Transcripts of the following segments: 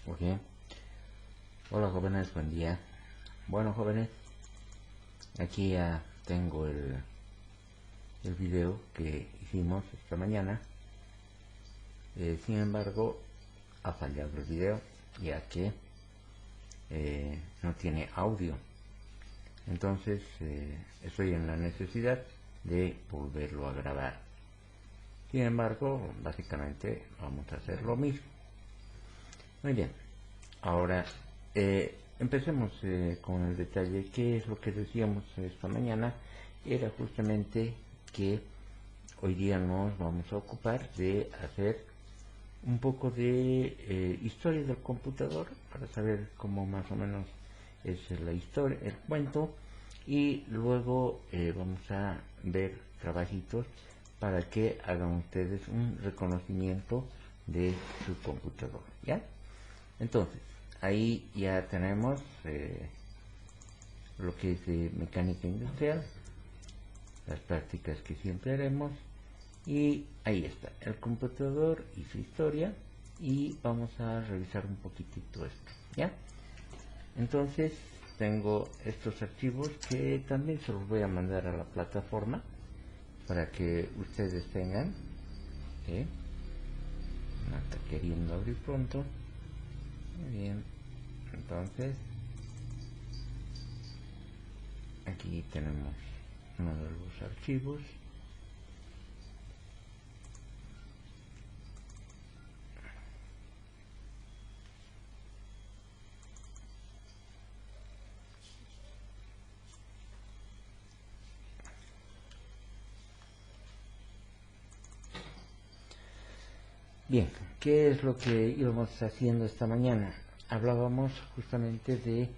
Ok. Hola jóvenes, buen día. Bueno jóvenes, aquí ya tengo el video que hicimos esta mañana. Sin embargo, ha fallado el video ya que no tiene audio. Entonces estoy en la necesidad de volverlo a grabar. Sin embargo, básicamente vamos a hacer lo mismo. Muy bien. Ahora empecemos con el detalle. ¿Qué es lo que decíamos esta mañana? Era justamente que hoy día nos vamos a ocupar de hacer un poco de historia del computador para saber cómo más o menos es la historia, el cuento, y luego vamos a ver trabajitos para que hagan ustedes un reconocimiento de su computador, ¿ya? Entonces, ahí ya tenemos lo que es de mecánica industrial, las prácticas que siempre haremos, y ahí está, el computador y su historia, y vamos a revisar un poquitito esto, ¿ya? Entonces, tengo estos archivos que también se los voy a mandar a la plataforma para que ustedes tengan, no está queriendo abrir pronto. Muy bien, entonces aquí tenemos uno de los archivos. Bien, ¿qué es lo que íbamos haciendo esta mañana? Hablábamos justamente de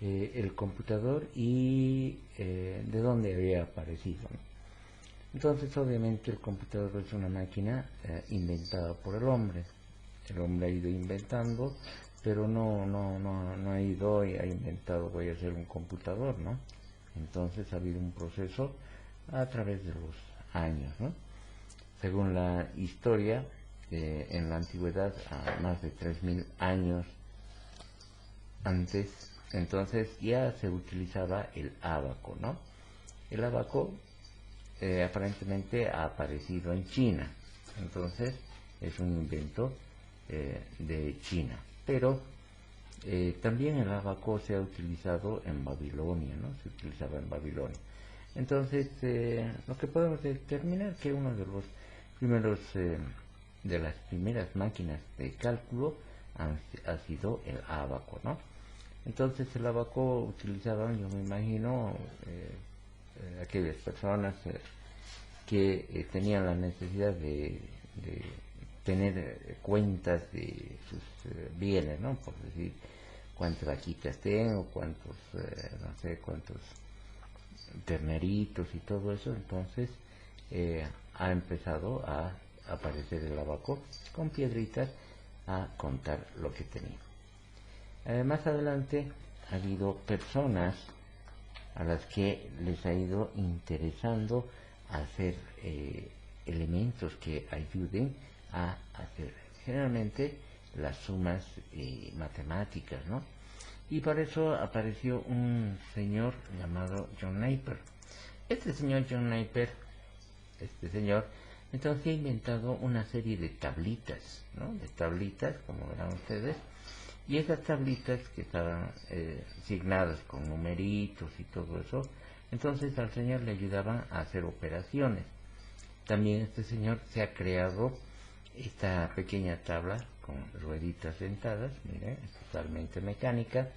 el computador y de dónde había aparecido, ¿no? Entonces, obviamente, el computador es una máquina inventada por el hombre. El hombre ha ido inventando, pero no ha ido y ha inventado, voy a hacer un computador, ¿no? Entonces ha habido un proceso a través de los años, ¿no? Según la historia, en la antigüedad, a más de 3000 años antes, entonces ya se utilizaba el ábaco, ¿no? El ábaco aparentemente ha aparecido en China, entonces es un invento de China, pero también el ábaco se ha utilizado en Babilonia, ¿no? Se utilizaba en Babilonia. Entonces, lo que podemos determinar que uno de los primeros de las primeras máquinas de cálculo ha sido el ábaco, ¿no? Entonces el ábaco utilizaban, yo me imagino, aquellas personas que tenían la necesidad de tener cuentas de sus bienes, ¿no? Por decir, cuántas vaquitas tengo, cuántos, no sé, cuántos terneritos y todo eso. Entonces ha empezado a aparecer el abaco con piedritas a contar lo que tenía. Más adelante ha habido personas a las que les ha ido interesando hacer elementos que ayuden a hacer generalmente las sumas matemáticas, ¿no? Y para eso apareció un señor llamado John Napier. Este señor John Napier, entonces ha inventado una serie de tablitas, ¿no? De tablitas, como verán ustedes, y esas tablitas que estaban signadas con numeritos y todo eso, entonces al señor le ayudaban a hacer operaciones. También este señor se ha creado esta pequeña tabla con rueditas sentadas, miren, es totalmente mecánica,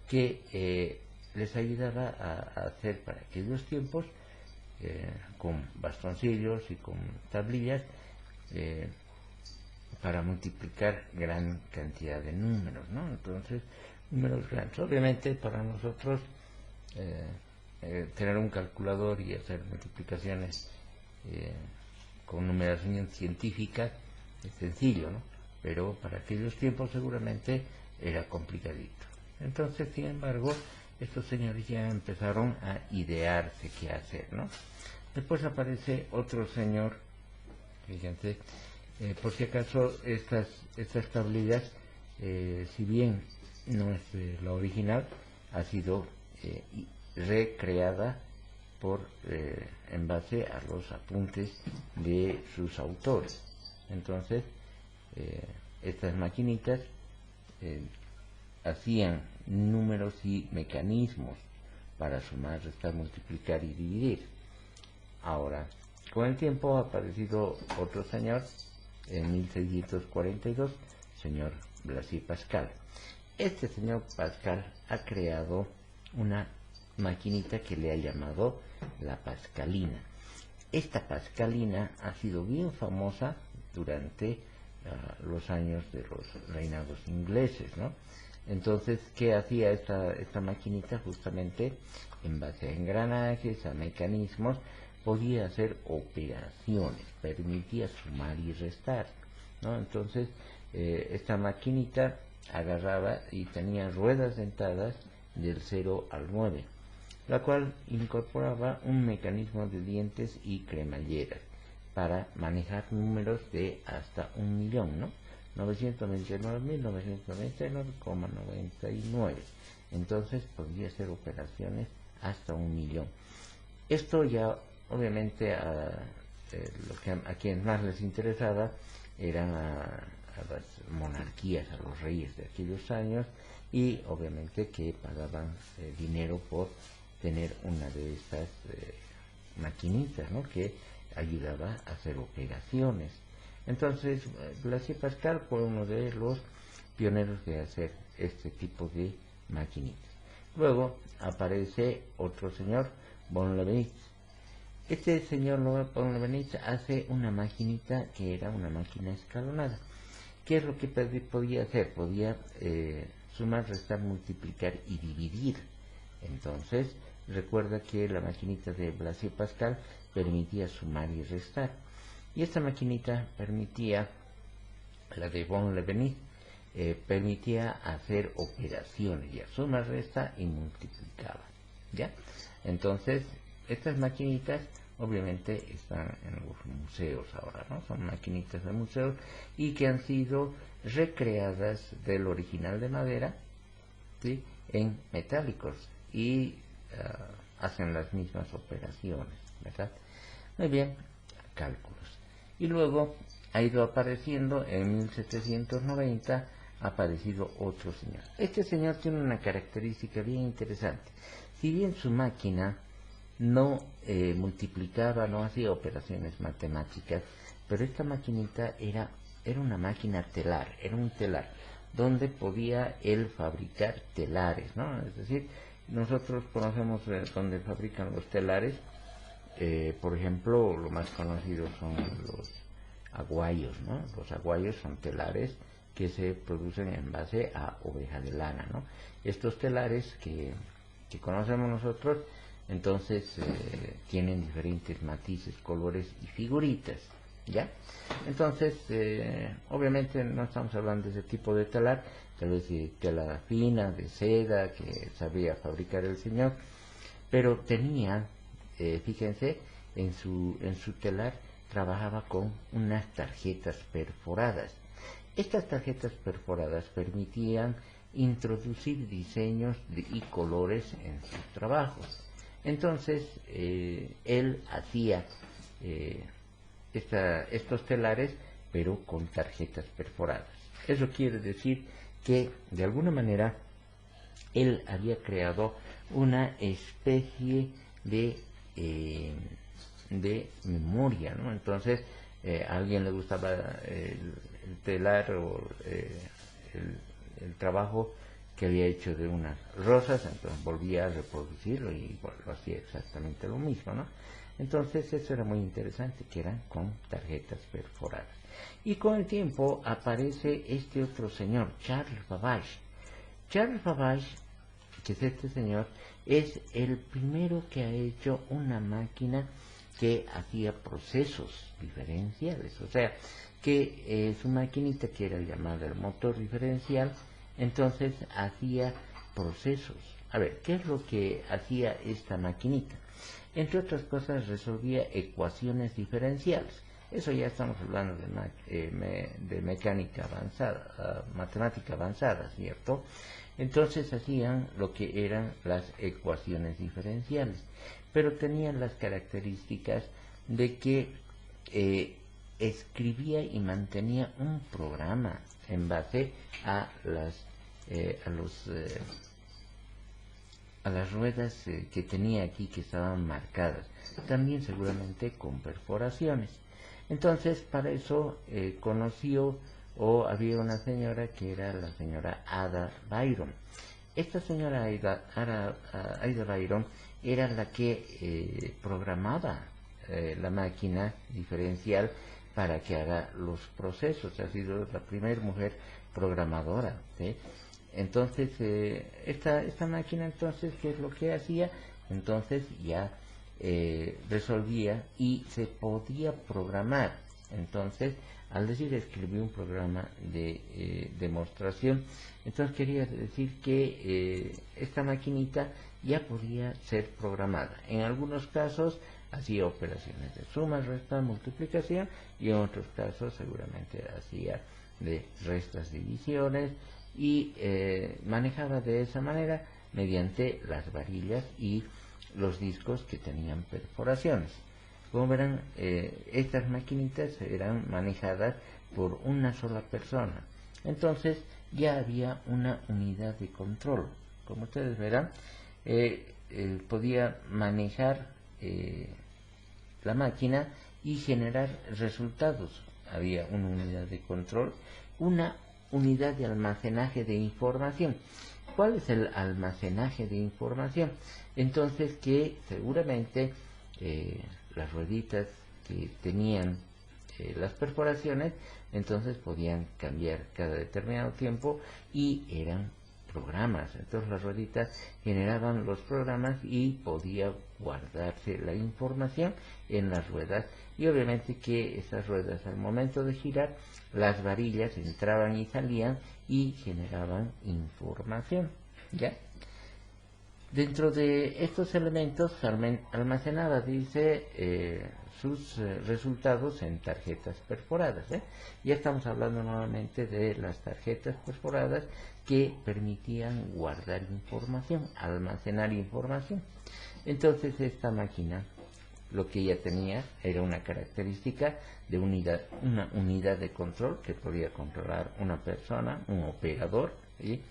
que les ayudaba a hacer para aquellos tiempos con bastoncillos y con tablillas para multiplicar gran cantidad de números, ¿no? Entonces, números grandes. Obviamente para nosotros tener un calculador y hacer multiplicaciones con numeración científica es sencillo, ¿no? Pero para aquellos tiempos seguramente era complicadito. Entonces, sin embargo, estos señores ya empezaron a idearse qué hacer, ¿no? Después aparece otro señor, fíjense, por si acaso estas tablillas si bien no es la original, ha sido recreada en base a los apuntes de sus autores. Entonces, estas maquinitas hacían números y mecanismos para sumar, restar, multiplicar y dividir. Ahora, con el tiempo ha aparecido otro señor, en 1642, señor Blaise Pascal. Este señor Pascal ha creado una maquinita que le ha llamado la Pascalina. Esta Pascalina ha sido bien famosa durante los años de los reinados ingleses, ¿no? Entonces, ¿qué hacía esta maquinita? Justamente, en base a engranajes, a mecanismos, podía hacer operaciones, permitía sumar y restar, ¿no? Entonces, esta maquinita agarraba y tenía ruedas dentadas del 0 al 9, la cual incorporaba un mecanismo de dientes y cremalleras para manejar números de hasta 1.000.000, ¿no? 929.999,99. Entonces podía hacer operaciones hasta 1.000.000. Esto ya obviamente a quienes más les interesaba eran a las monarquías, a los reyes de aquellos años, y obviamente que pagaban dinero por tener una de estas maquinitas, ¿no?, que ayudaba a hacer operaciones. Entonces, Blaise Pascal fue uno de los pioneros de hacer este tipo de maquinitas. Luego aparece otro señor, von Leibniz. Este señor von Leibniz hace una maquinita que era una máquina escalonada. ¿Qué es lo que podía hacer? Podía sumar, restar, multiplicar y dividir. Entonces, recuerda que la maquinita de Blaise Pascal permitía sumar y restar. Y esta maquinita permitía, la de von Leibniz, permitía hacer operaciones, ya suma, resta y multiplicaba, ¿ya? Entonces, estas maquinitas obviamente están en los museos ahora, ¿no? Son maquinitas de museos y que han sido recreadas del original de madera, ¿sí?, en metálicos, y hacen las mismas operaciones, ¿verdad? Muy bien, cálculos. Y luego ha ido apareciendo, en 1790 ha aparecido otro señor. Este señor tiene una característica bien interesante. Si bien su máquina no multiplicaba, no hacía operaciones matemáticas, pero esta maquinita era una máquina telar, era un telar, donde podía él fabricar telares, ¿no? Es decir, nosotros conocemos donde fabrican los telares. Por ejemplo, lo más conocido son los aguayos, ¿no? Los aguayos son telares que se producen en base a oveja de lana, ¿no? Estos telares que conocemos nosotros, entonces tienen diferentes matices, colores y figuritas, ¿ya? Entonces, obviamente no estamos hablando de ese tipo de telar, tal vez de tela fina, de seda, que sabía fabricar el señor, pero tenía, fíjense, en su telar trabajaba con unas tarjetas perforadas. Estas tarjetas perforadas permitían introducir diseños y colores en sus trabajos. Entonces, él hacía estos telares, pero con tarjetas perforadas. Eso quiere decir que, de alguna manera, él había creado una especie de memoria, ¿no? Entonces, a alguien le gustaba el telar o el trabajo que había hecho de unas rosas, entonces volvía a reproducirlo y lo hacía exactamente lo mismo, ¿no? Entonces eso era muy interesante, que eran con tarjetas perforadas. Y con el tiempo aparece este otro señor, Charles Babbage. Charles Babbage, que es este señor, es el primero que ha hecho una máquina que hacía procesos diferenciales, o sea, que su maquinita, que era llamada el motor diferencial, entonces hacía procesos. A ver, ¿qué es lo que hacía esta maquinita? Entre otras cosas, resolvía ecuaciones diferenciales. Eso ya estamos hablando de mecánica avanzada, matemática avanzada, ¿cierto? Entonces hacían lo que eran las ecuaciones diferenciales, pero tenían las características de que escribía y mantenía un programa en base a las ruedas que tenía aquí, que estaban marcadas, también seguramente con perforaciones. Entonces, para eso conoció, o había una señora que era la señora Ada Byron. Esta señora Ada Byron era la que programaba la máquina diferencial para que haga los procesos. Ha sido la primera mujer programadora, ¿sí? Entonces, esta máquina, entonces, ¿qué es lo que hacía? Entonces ya resolvía y se podía programar. Entonces, al decir escribí un programa de demostración, entonces quería decir que esta maquinita ya podía ser programada. En algunos casos hacía operaciones de suma, resta, multiplicación, y en otros casos seguramente hacía de restas, divisiones, y manejaba de esa manera mediante las varillas y los discos que tenían perforaciones. Como verán, estas maquinitas eran manejadas por una sola persona. Entonces ya había una unidad de control. Como ustedes verán, podía manejar la máquina y generar resultados. Había una unidad de control, una unidad de almacenaje de información. ¿Cuál es el almacenaje de información? Entonces, que seguramente las rueditas que tenían las perforaciones, entonces podían cambiar cada determinado tiempo y eran programas. Entonces las rueditas generaban los programas y podía guardarse la información en las ruedas, y obviamente que esas ruedas, al momento de girar, las varillas entraban y salían y generaban información, ¿ya? Dentro de estos elementos almacenaba, dice, sus resultados en tarjetas perforadas. Ya estamos hablando nuevamente de las tarjetas perforadas que permitían guardar información, almacenar información. Entonces esta máquina, lo que ella tenía era una característica de una unidad de control que podía controlar una persona, un operador, ¿sí?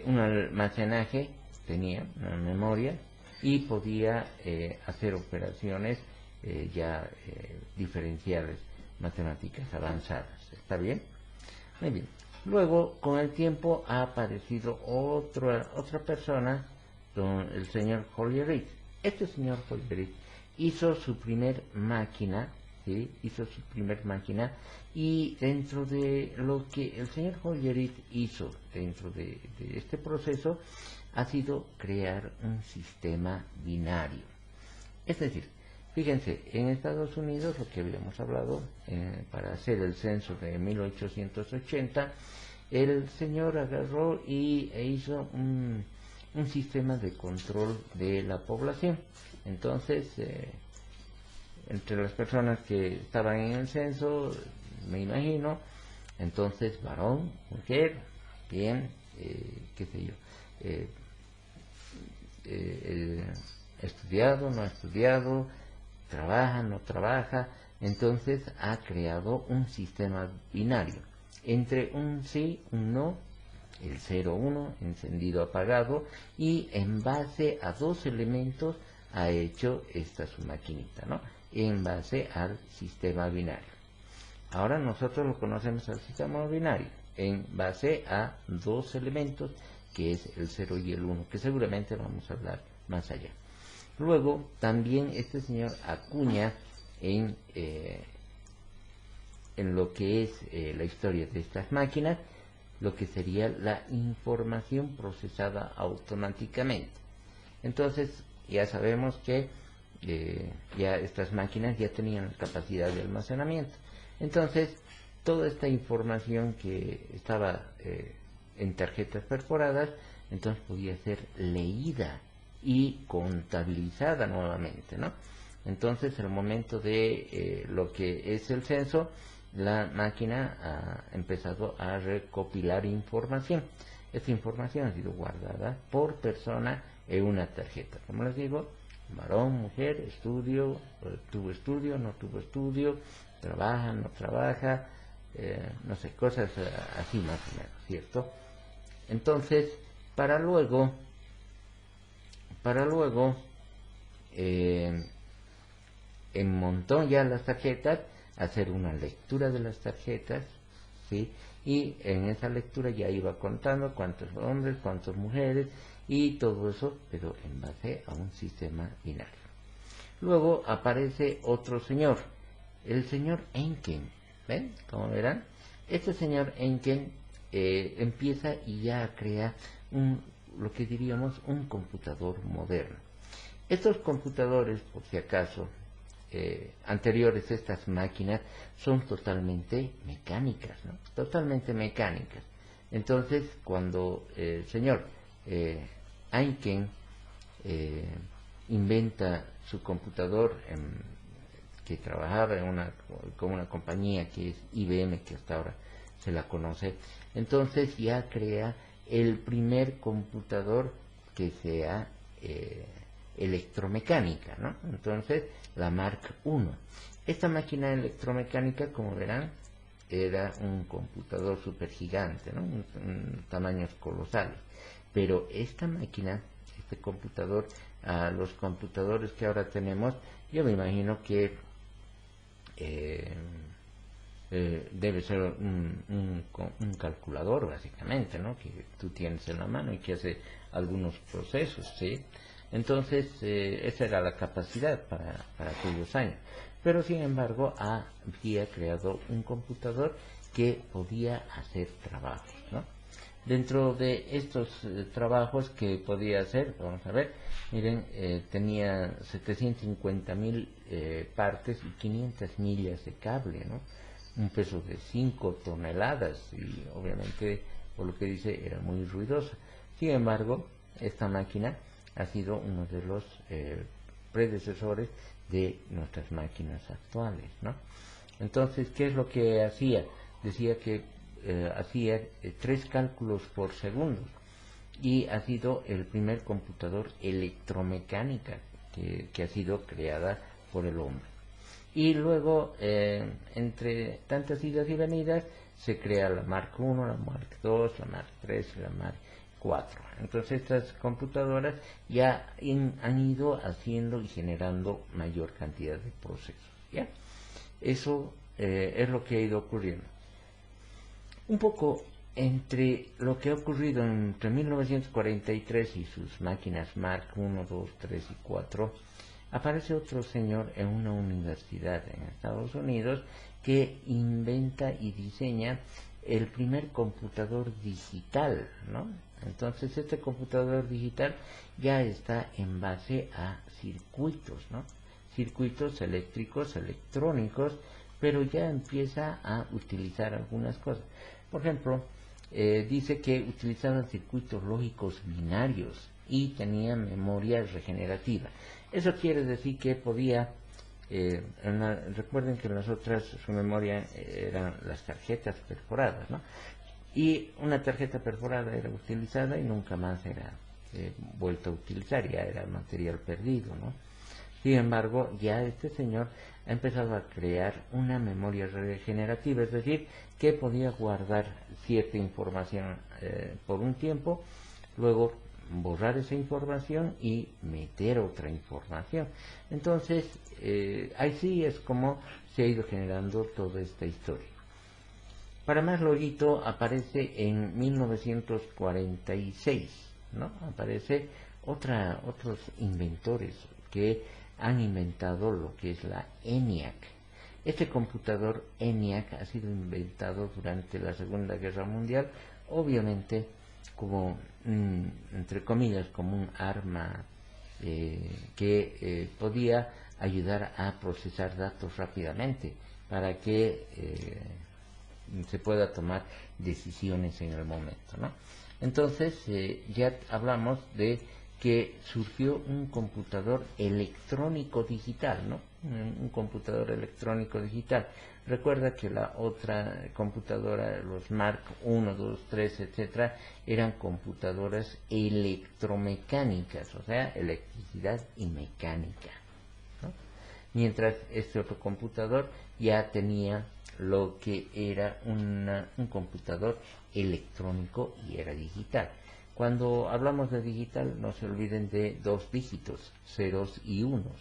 Un almacenaje, tenía una memoria, y podía hacer operaciones diferenciales, matemáticas avanzadas. ¿Está bien? Muy bien. Luego, con el tiempo, ha aparecido otra persona, el señor Hollerith. Este señor Hollerith hizo su primer máquina, ¿sí? Hizo su primer máquina, y dentro de lo que el señor Hollerith hizo dentro de este proceso ha sido crear un sistema binario. Es decir, fíjense, en Estados Unidos, lo que habíamos hablado, para hacer el censo de 1880, el señor agarró e hizo un sistema de control de la población. Entonces, entre las personas que estaban en el censo, me imagino, entonces varón, mujer, bien, qué sé yo, estudiado, no estudiado, trabaja, no trabaja. Entonces ha creado un sistema binario entre un sí, un no, el 0-1, encendido, apagado, y en base a dos elementos ha hecho esta su maquinita, ¿no? En base al sistema binario. Ahora nosotros lo conocemos al sistema binario en base a dos elementos, que es el 0 y el 1, que seguramente vamos a hablar más allá. Luego también este señor acuña en lo que es la historia de estas máquinas, lo que sería la información procesada automáticamente. Entonces ya sabemos que ya estas máquinas ya tenían capacidad de almacenamiento. Entonces toda esta información que estaba en tarjetas perforadas, entonces podía ser leída y contabilizada nuevamente, ¿no? Entonces, al momento de lo que es el censo, la máquina ha empezado a recopilar información. Esta información ha sido guardada por persona en una tarjeta. Como les digo, varón, mujer, estudio, tuvo estudio, no tuvo estudio, trabaja, no trabaja, no sé, cosas así más o menos, ¿cierto? Entonces, para luego montón ya las tarjetas, hacer una lectura de las tarjetas, ¿sí? Y en esa lectura ya iba contando cuántos hombres, cuántas mujeres y todo eso, pero en base a un sistema binario. Luego aparece otro señor, el señor Enken, ¿ven? Como verán, este señor Enken empieza y ya crea lo que diríamos un computador moderno. Estos computadores, por si acaso, anteriores a estas máquinas, son totalmente mecánicas, ¿no? Totalmente mecánicas. Entonces, cuando el señor Enken inventa su computador que trabajaba con una compañía que es IBM, que hasta ahora se la conoce, entonces ya crea el primer computador que sea electromecánica, ¿no? Entonces, la Mark I. Esta máquina electromecánica, como verán, era un computador supergigante, ¿no? Tamaños colosales. Pero esta máquina, este computador, a los computadores que ahora tenemos, yo me imagino que debe ser un calculador, básicamente, ¿no? Que tú tienes en la mano y que hace algunos procesos, ¿sí? Entonces, esa era la capacidad para aquellos años. Pero, sin embargo, había creado un computador que podía hacer trabajos, ¿no? Dentro de estos trabajos que podía hacer, vamos a ver, miren, tenía 750.000 partes y 500 millas de cable, ¿no? Un peso de 5 toneladas y obviamente, por lo que dice, era muy ruidosa. Sin embargo, esta máquina ha sido uno de los predecesores de nuestras máquinas actuales, ¿no? Entonces, ¿qué es lo que hacía? Decía que hacía 3 cálculos por segundo y ha sido el primer computador electromecánica que ha sido creada por el hombre. Y luego, entre tantas idas y venidas, se crea la Mark I, la Mark II, la Mark III y la Mark IV. Entonces estas computadoras ya han ido haciendo y generando mayor cantidad de procesos, ¿ya? Eso es lo que ha ido ocurriendo. Un poco entre lo que ha ocurrido entre 1943 y sus máquinas Mark I, II, III y IV, aparece otro señor en una universidad en Estados Unidos que inventa y diseña el primer computador digital, ¿no? Entonces este computador digital ya está en base a circuitos, ¿no? Circuitos eléctricos, electrónicos, pero ya empieza a utilizar algunas cosas. Por ejemplo, dice que utilizaban circuitos lógicos binarios y tenía memoria regenerativa. Eso quiere decir que podía, recuerden que en las otras su memoria eran las tarjetas perforadas, ¿no? Y una tarjeta perforada era utilizada y nunca más era vuelta a utilizar, ya era material perdido, ¿no? Sin embargo, ya este señor ha empezado a crear una memoria regenerativa, es decir, que podía guardar cierta información por un tiempo, luego borrar esa información y meter otra información. Entonces, así es como se ha ido generando toda esta historia. Para más lorito, aparece en 1946, ¿no? Aparece otros inventores que han inventado lo que es la ENIAC. Este computador ENIAC ha sido inventado durante la Segunda Guerra Mundial, obviamente como, entre comillas, como un arma que podía ayudar a procesar datos rápidamente para que se pueda tomar decisiones en el momento, ¿no? Entonces, ya hablamos de que surgió un computador electrónico digital, ¿no? Un computador electrónico digital. Recuerda que la otra computadora, los Mark 1, 2, 3, etcétera, eran computadoras electromecánicas, o sea, electricidad y mecánica, ¿no? Mientras este otro computador ya tenía lo que era un computador electrónico y era digital. Cuando hablamos de digital, no se olviden de 2 dígitos, ceros y unos,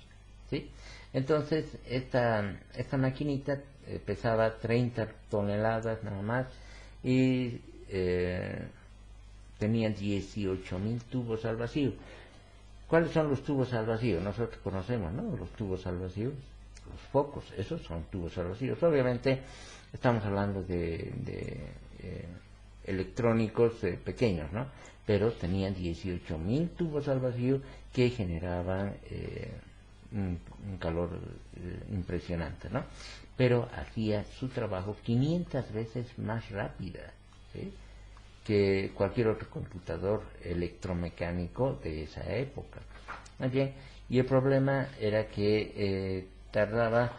¿sí? Entonces, esta maquinita pesaba 30 toneladas nada más y tenía 18.000 tubos al vacío. ¿Cuáles son los tubos al vacío? Nosotros conocemos, ¿no? Los tubos al vacío, los focos, esos son tubos al vacío. Obviamente, estamos hablando de electrónicos pequeños, ¿no? Pero tenían 18.000 tubos al vacío que generaban un calor impresionante, ¿no? Pero hacía su trabajo 500 veces más rápida, ¿sí?, que cualquier otro computador electromecánico de esa época. ¿Okay? Y el problema era que tardaba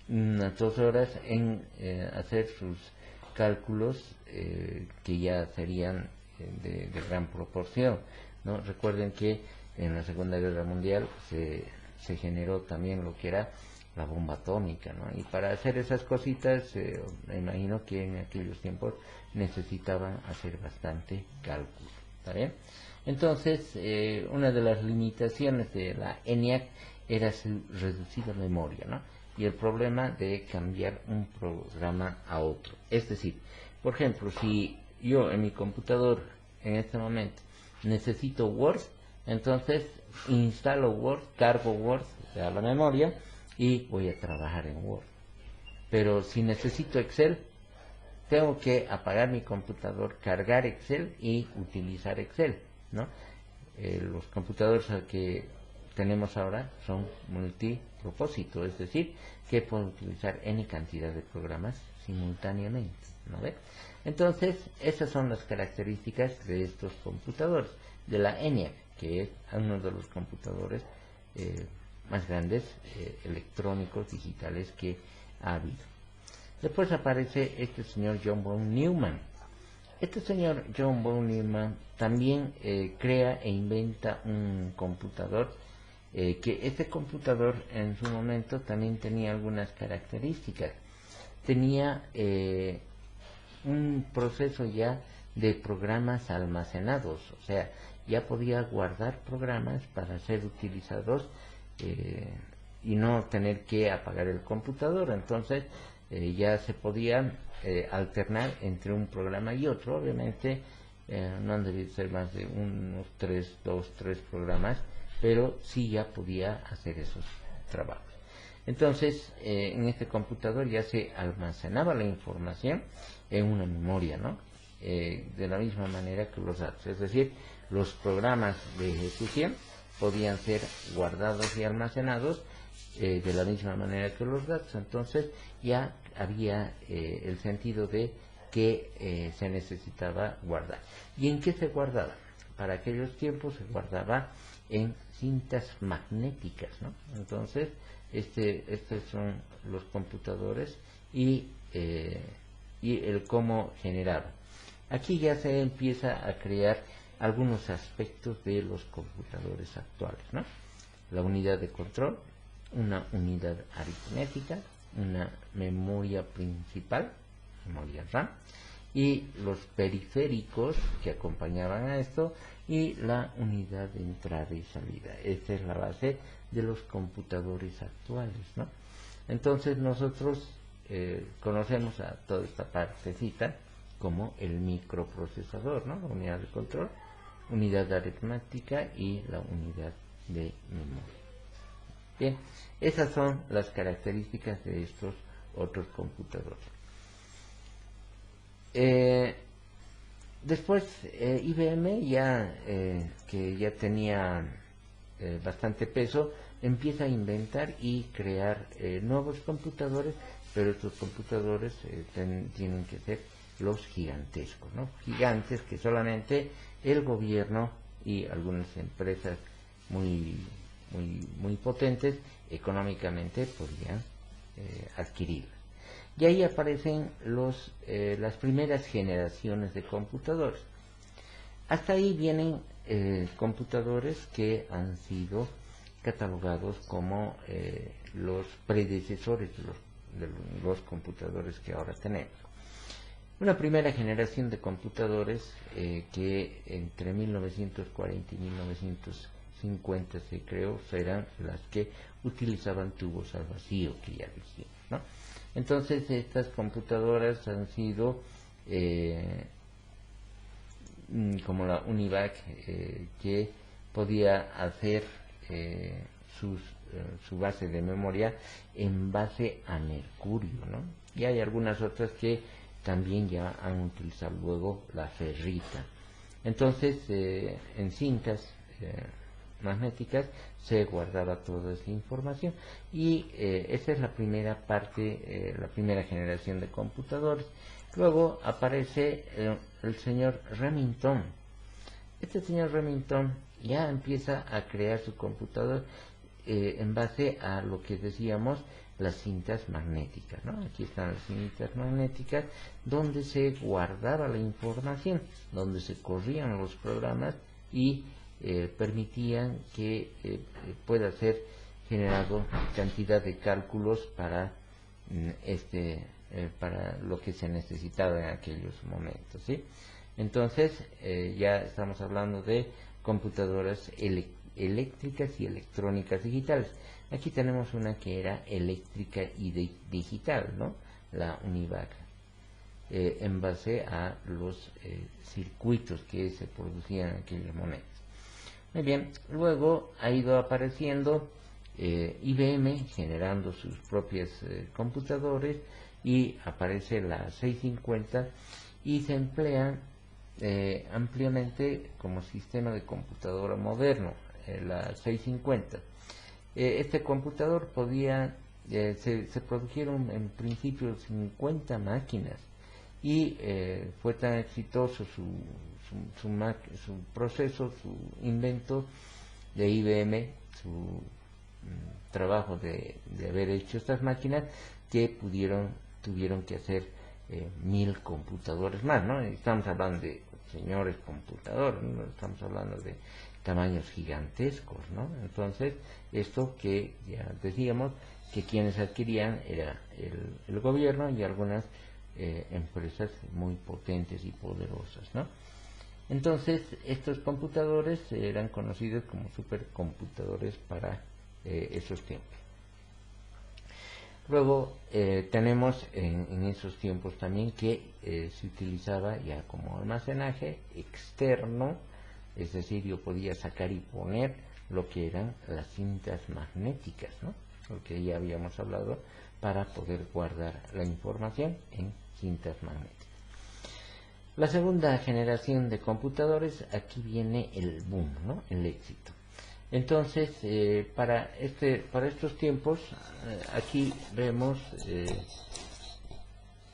unas 2 horas en hacer sus cálculos que ya serían de gran proporción, ¿no? Recuerden que en la Segunda Guerra Mundial se generó también lo que era la bomba atómica, ¿no? Y para hacer esas cositas, me imagino que en aquellos tiempos necesitaban hacer bastante cálculo, ¿está bien? Entonces, una de las limitaciones de la ENIAC era su reducida memoria, ¿no? Y el problema de cambiar un programa a otro. Es decir, por ejemplo, si yo en mi computador en este momento necesito Word, entonces instalo Word, cargo Word a la memoria y voy a trabajar en Word. Pero si necesito Excel, tengo que apagar mi computador, cargar Excel y utilizar Excel, ¿no? Los computadores que tenemos ahora son multipropósito, es decir, que pueden utilizar N cantidad de programas simultáneamente, ¿no ve? Entonces, esas son las características de estos computadores, de la ENIAC, que es uno de los computadores más grandes electrónicos digitales que ha habido. Después aparece este señor John von Neumann. Este señor John von Neumann también crea e inventa un computador que este computador en su momento también tenía algunas características. Tenía un proceso ya de programas almacenados, o sea, ya podía guardar programas para ser utilizados y no tener que apagar el computador. Entonces ya se podía alternar entre un programa y otro. Obviamente no han debido ser más de unos 2, 3 programas, pero sí ya podía hacer esos trabajos. Entonces en este computador ya se almacenaba la información en una memoria, ¿no? De la misma manera que los datos, es decir, los programas de ejecución podían ser guardados y almacenados de la misma manera que los datos. Entonces ya había el sentido de que se necesitaba guardar. ¿Y en qué se guardaba? Para aquellos tiempos se guardaba en cintas magnéticas, ¿no? Entonces estos son los computadores y el cómo generaba. Aquí ya se empieza a crear algunos aspectos de los computadores actuales, ¿no? La unidad de control, una unidad aritmética, una memoria principal, memoria RAM, y los periféricos que acompañaban a esto, y la unidad de entrada y salida. Esta es la base de los computadores actuales, ¿no? Entonces nosotros conocemos a toda esta partecita como el microprocesador, ¿no? La unidad de control, unidad aritmética y la unidad de memoria. Bien, esas son las características de estos otros computadores. Después IBM ya que ya tenía bastante peso, empieza a inventar y crear nuevos computadores, pero estos computadores tienen que ser los gigantescos, ¿no? Gigantes que solamente el gobierno y algunas empresas muy potentes económicamente podían adquirir. Y ahí aparecen las primeras generaciones de computadores. Hasta ahí vienen computadores que han sido catalogados como los predecesores de los computadores que ahora tenemos. Una primera generación de computadores que entre 1940 y 1950 se creó, eran las que utilizaban tubos al vacío, que ya dijimos, ¿no? Entonces estas computadoras han sido como la UNIVAC, que podía hacer su base de memoria en base a mercurio, ¿no? Y hay algunas otras que también ya han utilizado luego la ferrita. Entonces en cintas magnéticas se guardaba toda esa información, y esa es la primera parte, la primera generación de computadores. Luego aparece el señor Remington. Este señor Remington ya empieza a crear su computador en base a lo que decíamos, las cintas magnéticas, ¿no? Aquí están las cintas magnéticas donde se guardaba la información, donde se corrían los programas y permitían que pueda ser generado cantidad de cálculos para para lo que se necesitaba en aquellos momentos, ¿sí? Entonces ya estamos hablando de computadoras eléctricas y electrónicas digitales. Aquí tenemos una que era eléctrica y digital, ¿no? La UNIVAC, en base a los circuitos que se producían en aquellos momentos. Muy bien, luego ha ido apareciendo IBM generando sus propios computadores, y aparece la 650 y se emplean ampliamente como sistema de computadora moderno, la 650. Este computador podía, se produjeron en principio 50 máquinas, y fue tan exitoso su proceso, su invento de IBM, su trabajo de haber hecho estas máquinas, que tuvieron que hacer 1000 computadores más, ¿no? Estamos hablando de señores computadores, no estamos hablando de tamaños gigantescos, ¿no? Entonces, esto que ya decíamos, que quienes adquirían era el gobierno y algunas empresas muy potentes y poderosas, ¿no? Entonces, estos computadores eran conocidos como supercomputadores para esos tiempos. Luego tenemos en esos tiempos también que se utilizaba ya como almacenaje externo, es decir, yo podía sacar y poner lo que eran las cintas magnéticas, ¿no? Lo que ya habíamos hablado, para poder guardar la información en cintas magnéticas. La segunda generación de computadores, aquí viene el boom, ¿no? El éxito. Entonces, para estos tiempos, aquí vemos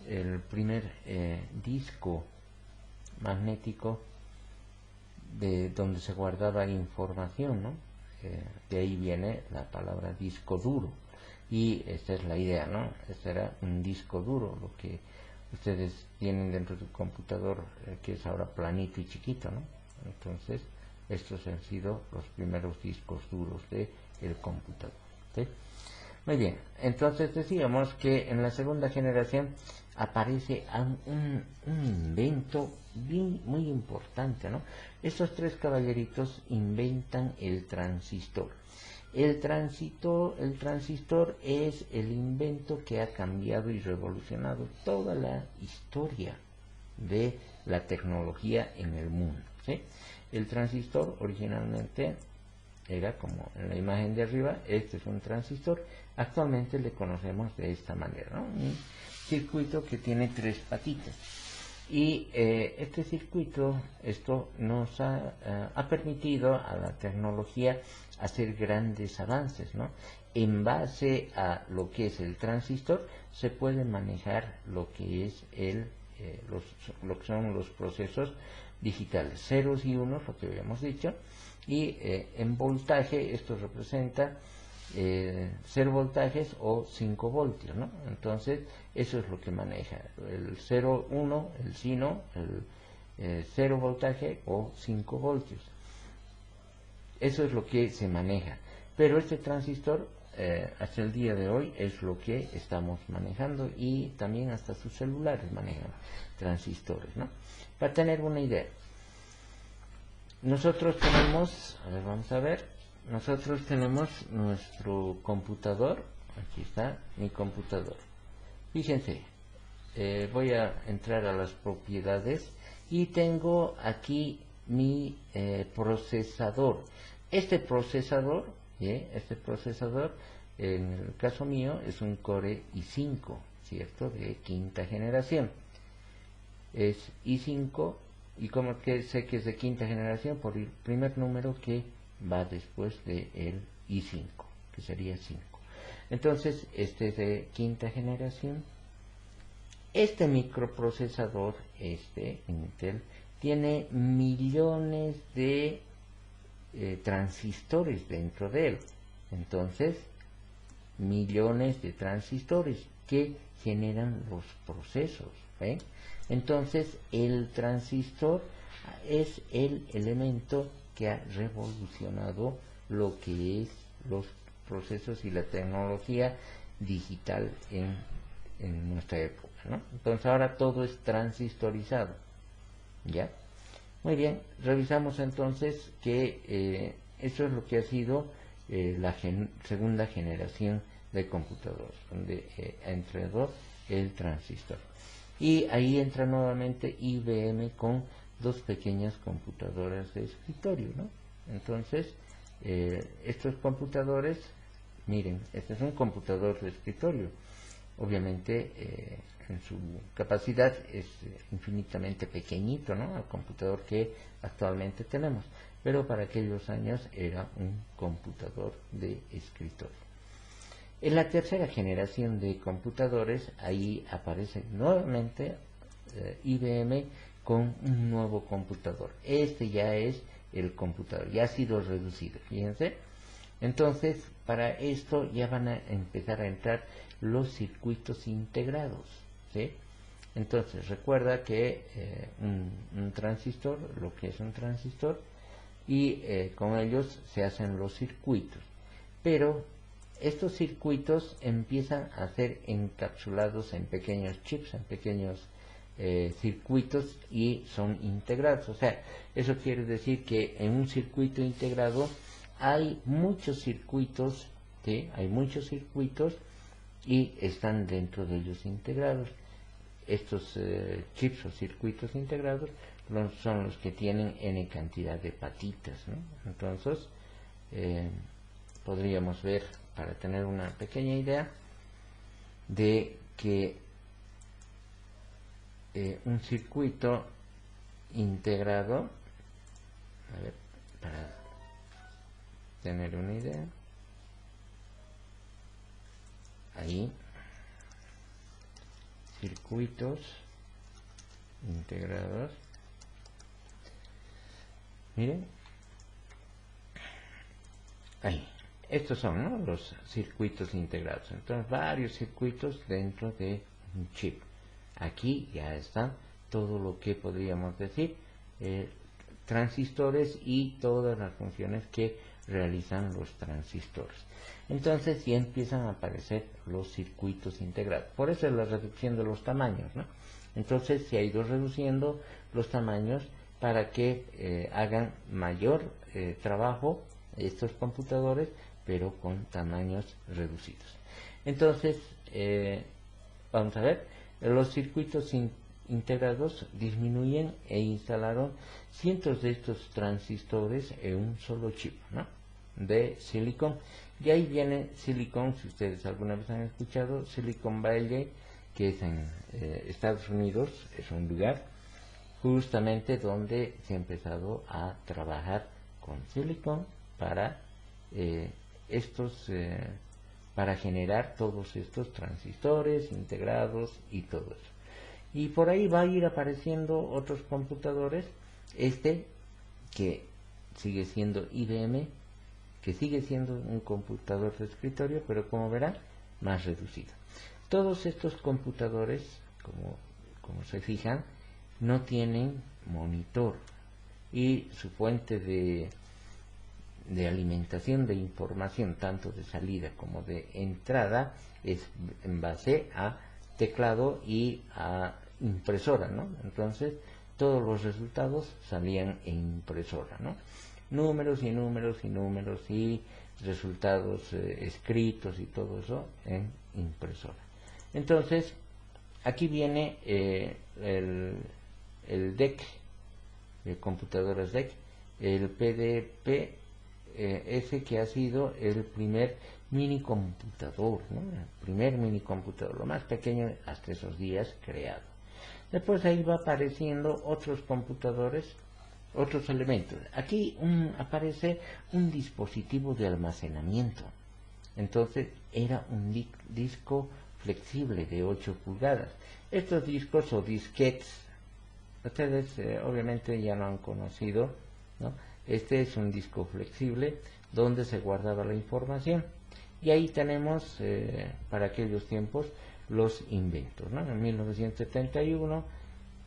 el primer disco magnético donde se guardaba información, ¿no? De ahí viene la palabra disco duro, y esta es la idea, ¿no? Este era un disco duro, lo que ustedes tienen dentro de su computador, que es ahora planito y chiquito, ¿no? Entonces, estos han sido los primeros discos duros del computador, ¿sí? Muy bien, entonces decíamos que en la segunda generación aparece un invento muy importante, ¿no? Estos tres caballeritos inventan el transistor. El transistor es el invento que ha cambiado y revolucionado toda la historia de la tecnología en el mundo, ¿sí? El transistor originalmente era como en la imagen de arriba. Este es un transistor. Actualmente le conocemos de esta manera, ¿no? Un circuito que tiene tres patitas. Y este circuito, esto nos ha permitido a la tecnología hacer grandes avances, ¿no? En base a lo que es el transistor, se puede manejar lo que es el lo que son los procesos digitales, ceros y unos, lo que habíamos dicho, y en voltaje esto representa 0 voltajes o 5 voltios, ¿no? Entonces eso es lo que maneja el 0, 1, el sino, el 0 voltaje o 5 voltios. Eso es lo que se maneja, pero este transistor hasta el día de hoy es lo que estamos manejando, y también hasta sus celulares manejan transistores, ¿no? Para tener una idea, nosotros tenemos, a ver, vamos a ver, nosotros tenemos nuestro computador. Aquí está mi computador. Fíjense, voy a entrar a las propiedades y tengo aquí mi procesador. Este procesador, en el caso mío, es un Core i5, ¿cierto? De quinta generación. Es i5, y como que sé que es de quinta generación por el primer número que va después de el i5, que sería 5. Entonces, este es de quinta generación. Este microprocesador, Intel, tiene millones de transistores dentro de él. Entonces, millones de transistores que generan los procesos, ¿eh? Entonces, el transistor es el elemento que ha revolucionado lo que es los procesos y la tecnología digital en nuestra época, ¿no? Entonces ahora todo es transistorizado, ¿ya? Muy bien, revisamos entonces que eso es lo que ha sido la segunda generación de computadores, donde ha entrado el transistor. Y ahí entra nuevamente IBM con dos pequeñas computadoras de escritorio, ¿no? Entonces, estos computadores, miren, este es un computador de escritorio. Obviamente, en su capacidad es infinitamente pequeñito, ¿no?, al computador que actualmente tenemos, pero para aquellos años era un computador de escritorio. En la tercera generación de computadores, ahí aparece nuevamente IBM con un nuevo computador. Este ya es el computador, ya ha sido reducido, fíjense. Entonces, para esto ya van a empezar a entrar los circuitos integrados, ¿sí? Entonces, recuerda que un transistor, lo que es un transistor, y con ellos se hacen los circuitos, pero estos circuitos empiezan a ser encapsulados en pequeños chips, en pequeños circuitos, y son integrados. O sea, eso quiere decir que en un circuito integrado hay muchos circuitos, ¿sí? Hay muchos circuitos y están dentro de ellos integrados. Estos chips o circuitos integrados son los que tienen n cantidad de patitas, ¿no? Entonces, podríamos ver, para tener una pequeña idea, de que un circuito integrado, a ver, para tener una idea, ahí, circuitos integrados, miren, ahí, estos son, ¿no?, los circuitos integrados. Entonces, varios circuitos dentro de un chip. Aquí ya está todo lo que podríamos decir transistores y todas las funciones que realizan los transistores. Entonces ya empiezan a aparecer los circuitos integrados. Por eso es la reducción de los tamaños, ¿no? Entonces se ha ido reduciendo los tamaños para que hagan mayor trabajo estos computadores, pero con tamaños reducidos. Entonces, vamos a ver, los circuitos integrados disminuyen e instalaron cientos de estos transistores en un solo chip, ¿no?, de silicón. Y ahí viene Silicon, si ustedes alguna vez han escuchado, Silicon Valley, que es en Estados Unidos, es un lugar justamente donde se ha empezado a trabajar con silicón para para generar todos estos transistores integrados y todo eso. Y por ahí va a ir apareciendo otros computadores, que sigue siendo IBM, que sigue siendo un computador de escritorio, pero como verán, más reducido. Todos estos computadores, como se fijan, no tienen monitor, y su fuente de alimentación de información, tanto de salida como de entrada, es en base a teclado y a impresora, ¿no? Entonces, todos los resultados salían en impresora, ¿no? Números y números y números y resultados escritos y todo eso en impresora. Entonces, aquí viene el DEC, computadoras DEC, el PDP, ese que ha sido el primer minicomputador, ¿no? El primer minicomputador, lo más pequeño hasta esos días creado. Después ahí va apareciendo otros computadores, otros elementos. Aquí aparece un dispositivo de almacenamiento. Entonces era un disco flexible de 8 pulgadas. Estos discos o disquetes, ustedes obviamente ya lo han conocido, ¿no? Este es un disco flexible donde se guardaba la información. Y ahí tenemos, para aquellos tiempos, los inventos, ¿no? En 1971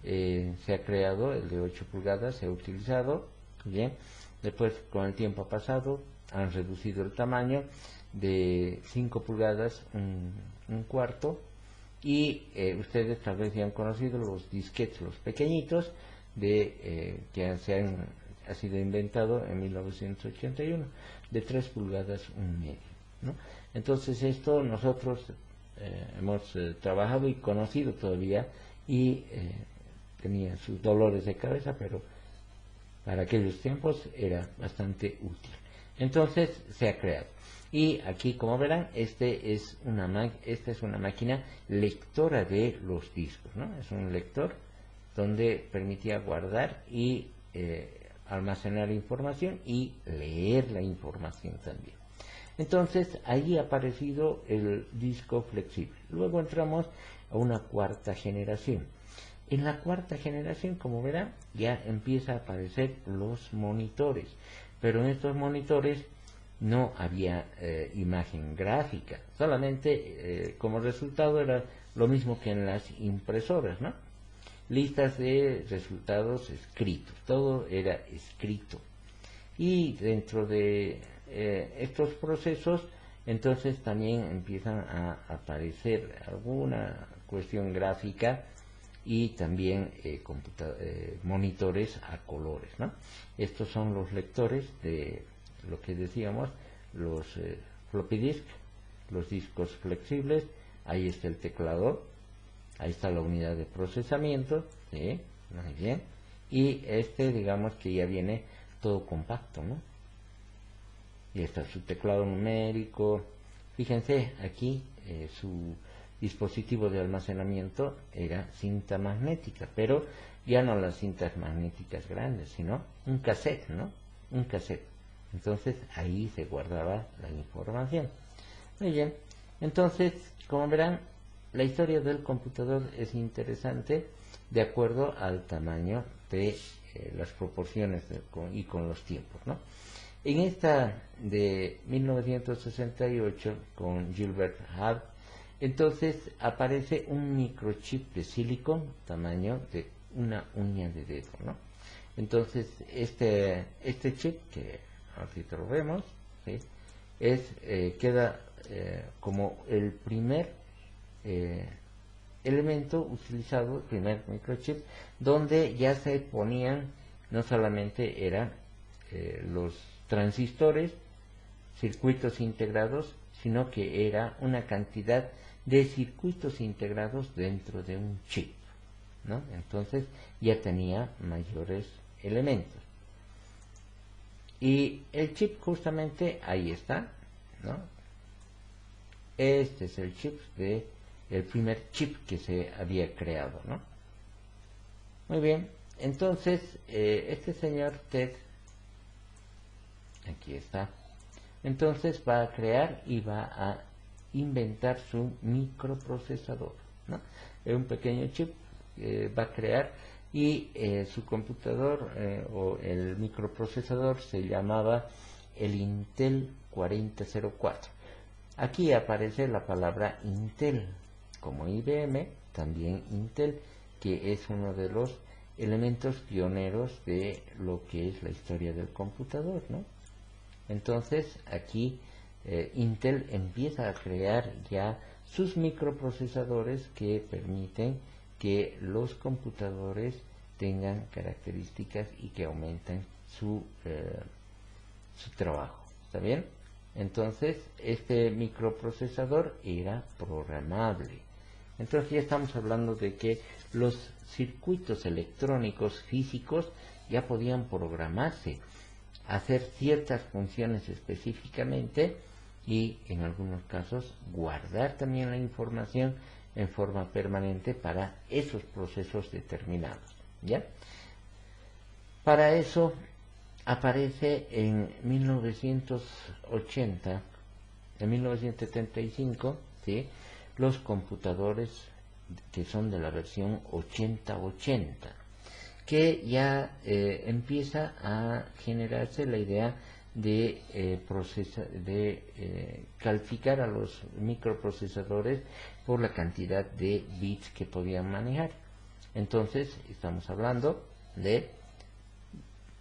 se ha creado el de 8 pulgadas, se ha utilizado, bien. Después, con el tiempo pasado, han reducido el tamaño de 5 pulgadas, un cuarto, y ustedes tal vez ya han conocido los disquetes, los pequeñitos, que ha sido inventado en 1981, de 3 pulgadas, un medio, ¿no? Entonces esto nosotros hemos trabajado y conocido todavía, y tenía sus dolores de cabeza, pero para aquellos tiempos era bastante útil. Entonces se ha creado. Y aquí, como verán, esta es una máquina lectora de los discos, ¿no? Es un lector donde permitía guardar y almacenar información y leer la información también. Entonces ahí ha aparecido el disco flexible. Luego entramos a una cuarta generación. En la cuarta generación, como verán, ya empieza a aparecer los monitores, pero en estos monitores no había imagen gráfica, solamente como resultado era lo mismo que en las impresoras, ¿no? Listas de resultados escritos, todo era escrito. Y dentro de estos procesos, entonces también empiezan a aparecer alguna cuestión gráfica, y también monitores a colores, ¿no? Estos son los lectores de lo que decíamos, los floppy disk, los discos flexibles. Ahí está el teclado, ahí está la unidad de procesamiento, ¿sí? Muy bien. Y digamos que ya viene todo compacto, ¿no? Y está su teclado numérico. Fíjense aquí, su dispositivo de almacenamiento era cinta magnética, pero ya no las cintas magnéticas grandes, sino un cassette, ¿no? Un cassette. Entonces ahí se guardaba la información. Muy bien. Entonces, como verán, la historia del computador es interesante de acuerdo al tamaño de las proporciones y con los tiempos, ¿no? En esta de 1968 con Gilbert Hart, entonces aparece un microchip de silicon tamaño de una uña de dedo, ¿no? Entonces este chip, que ahorita lo vemos, ¿sí? Queda como el primer elemento utilizado, el primer microchip, donde ya se ponían, no solamente eran los transistores, circuitos integrados, sino que era una cantidad de circuitos integrados dentro de un chip, ¿no? Entonces ya tenía mayores elementos. Y el chip justamente ahí está, ¿no? Este es el chip el primer chip que se había creado, ¿no? Muy bien, entonces este señor Ted, aquí está, entonces va a crear y va a inventar su microprocesador, ¿no? Es un pequeño chip va a crear, y su computador o el microprocesador se llamaba el Intel 4004. Aquí aparece la palabra Intel, como IBM, también Intel, que es uno de los elementos pioneros de lo que es la historia del computador, ¿no? Entonces aquí Intel empieza a crear ya sus microprocesadores que permiten que los computadores tengan características y que aumenten su trabajo. ¿Está bien? Entonces este microprocesador era programable. Entonces ya estamos hablando de que los circuitos electrónicos físicos ya podían programarse, hacer ciertas funciones específicamente y en algunos casos guardar también la información en forma permanente para esos procesos determinados. ¿Ya? Para eso aparece en 1980, en 1975, ¿sí?, los computadores que son de la versión 8080, que ya empieza a generarse la idea de calificar a los microprocesadores por la cantidad de bits que podían manejar. Entonces estamos hablando de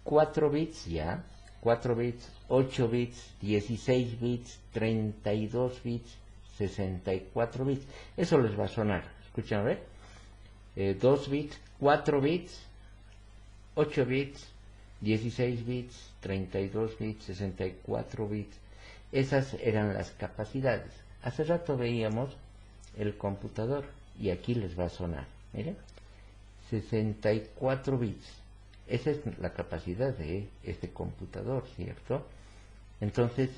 4 bits ya, 4 bits, 8 bits, 16 bits, 32 bits, 64 bits. Eso les va a sonar. Escuchen a ver. 2 bits, 4 bits, 8 bits, 16 bits, 32 bits, 64 bits. Esas eran las capacidades. Hace rato veíamos el computador y aquí les va a sonar. Miren. 64 bits. Esa es la capacidad de este computador, ¿cierto? Entonces,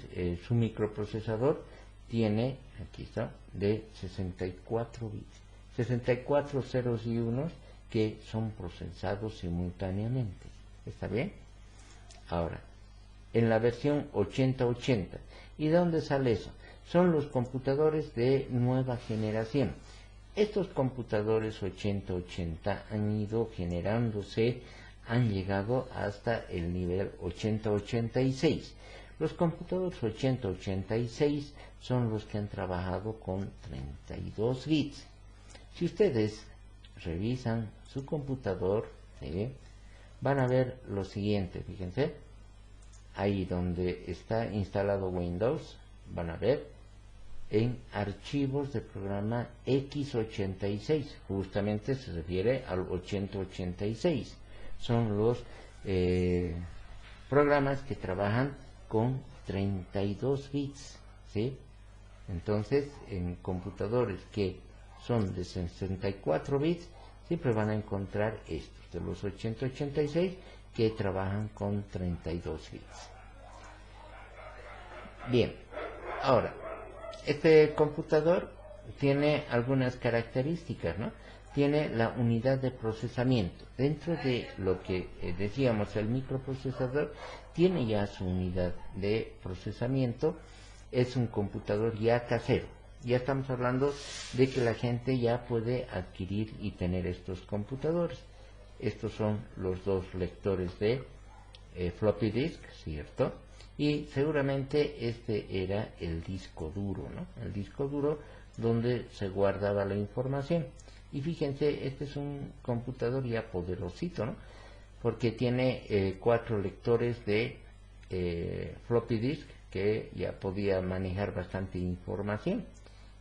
su microprocesador tiene, aquí está, de 64 bits. 64 ceros y unos que son procesados simultáneamente. ¿Está bien? Ahora, en la versión 8080. ¿Y de dónde sale eso? Son los computadores de nueva generación. Estos computadores 8080 han ido generándose, han llegado hasta el nivel 8086. Los computadores 8086 son los que han trabajado con 32 bits. Si ustedes revisan su computador, ¿sí?, van a ver lo siguiente, fíjense, ahí donde está instalado Windows, van a ver en archivos de programa x86, justamente se refiere al 8086, son los programas que trabajan con 32 bits, ¿sí? Entonces, en computadores que son de 64 bits, siempre van a encontrar estos, de los 8086, que trabajan con 32 bits. Bien, ahora, este computador tiene algunas características, ¿no? Tiene la unidad de procesamiento. Dentro de lo que decíamos, el microprocesador tiene ya su unidad de procesamiento. Es un computador ya casero. Ya estamos hablando de que la gente ya puede adquirir y tener estos computadores. Estos son los dos lectores de floppy disk, ¿cierto? Y seguramente este era el disco duro, ¿no? El disco duro donde se guardaba la información. Y fíjense, este es un computador ya poderosito, ¿no? Porque tiene 4 lectores de floppy disk que ya podía manejar bastante información.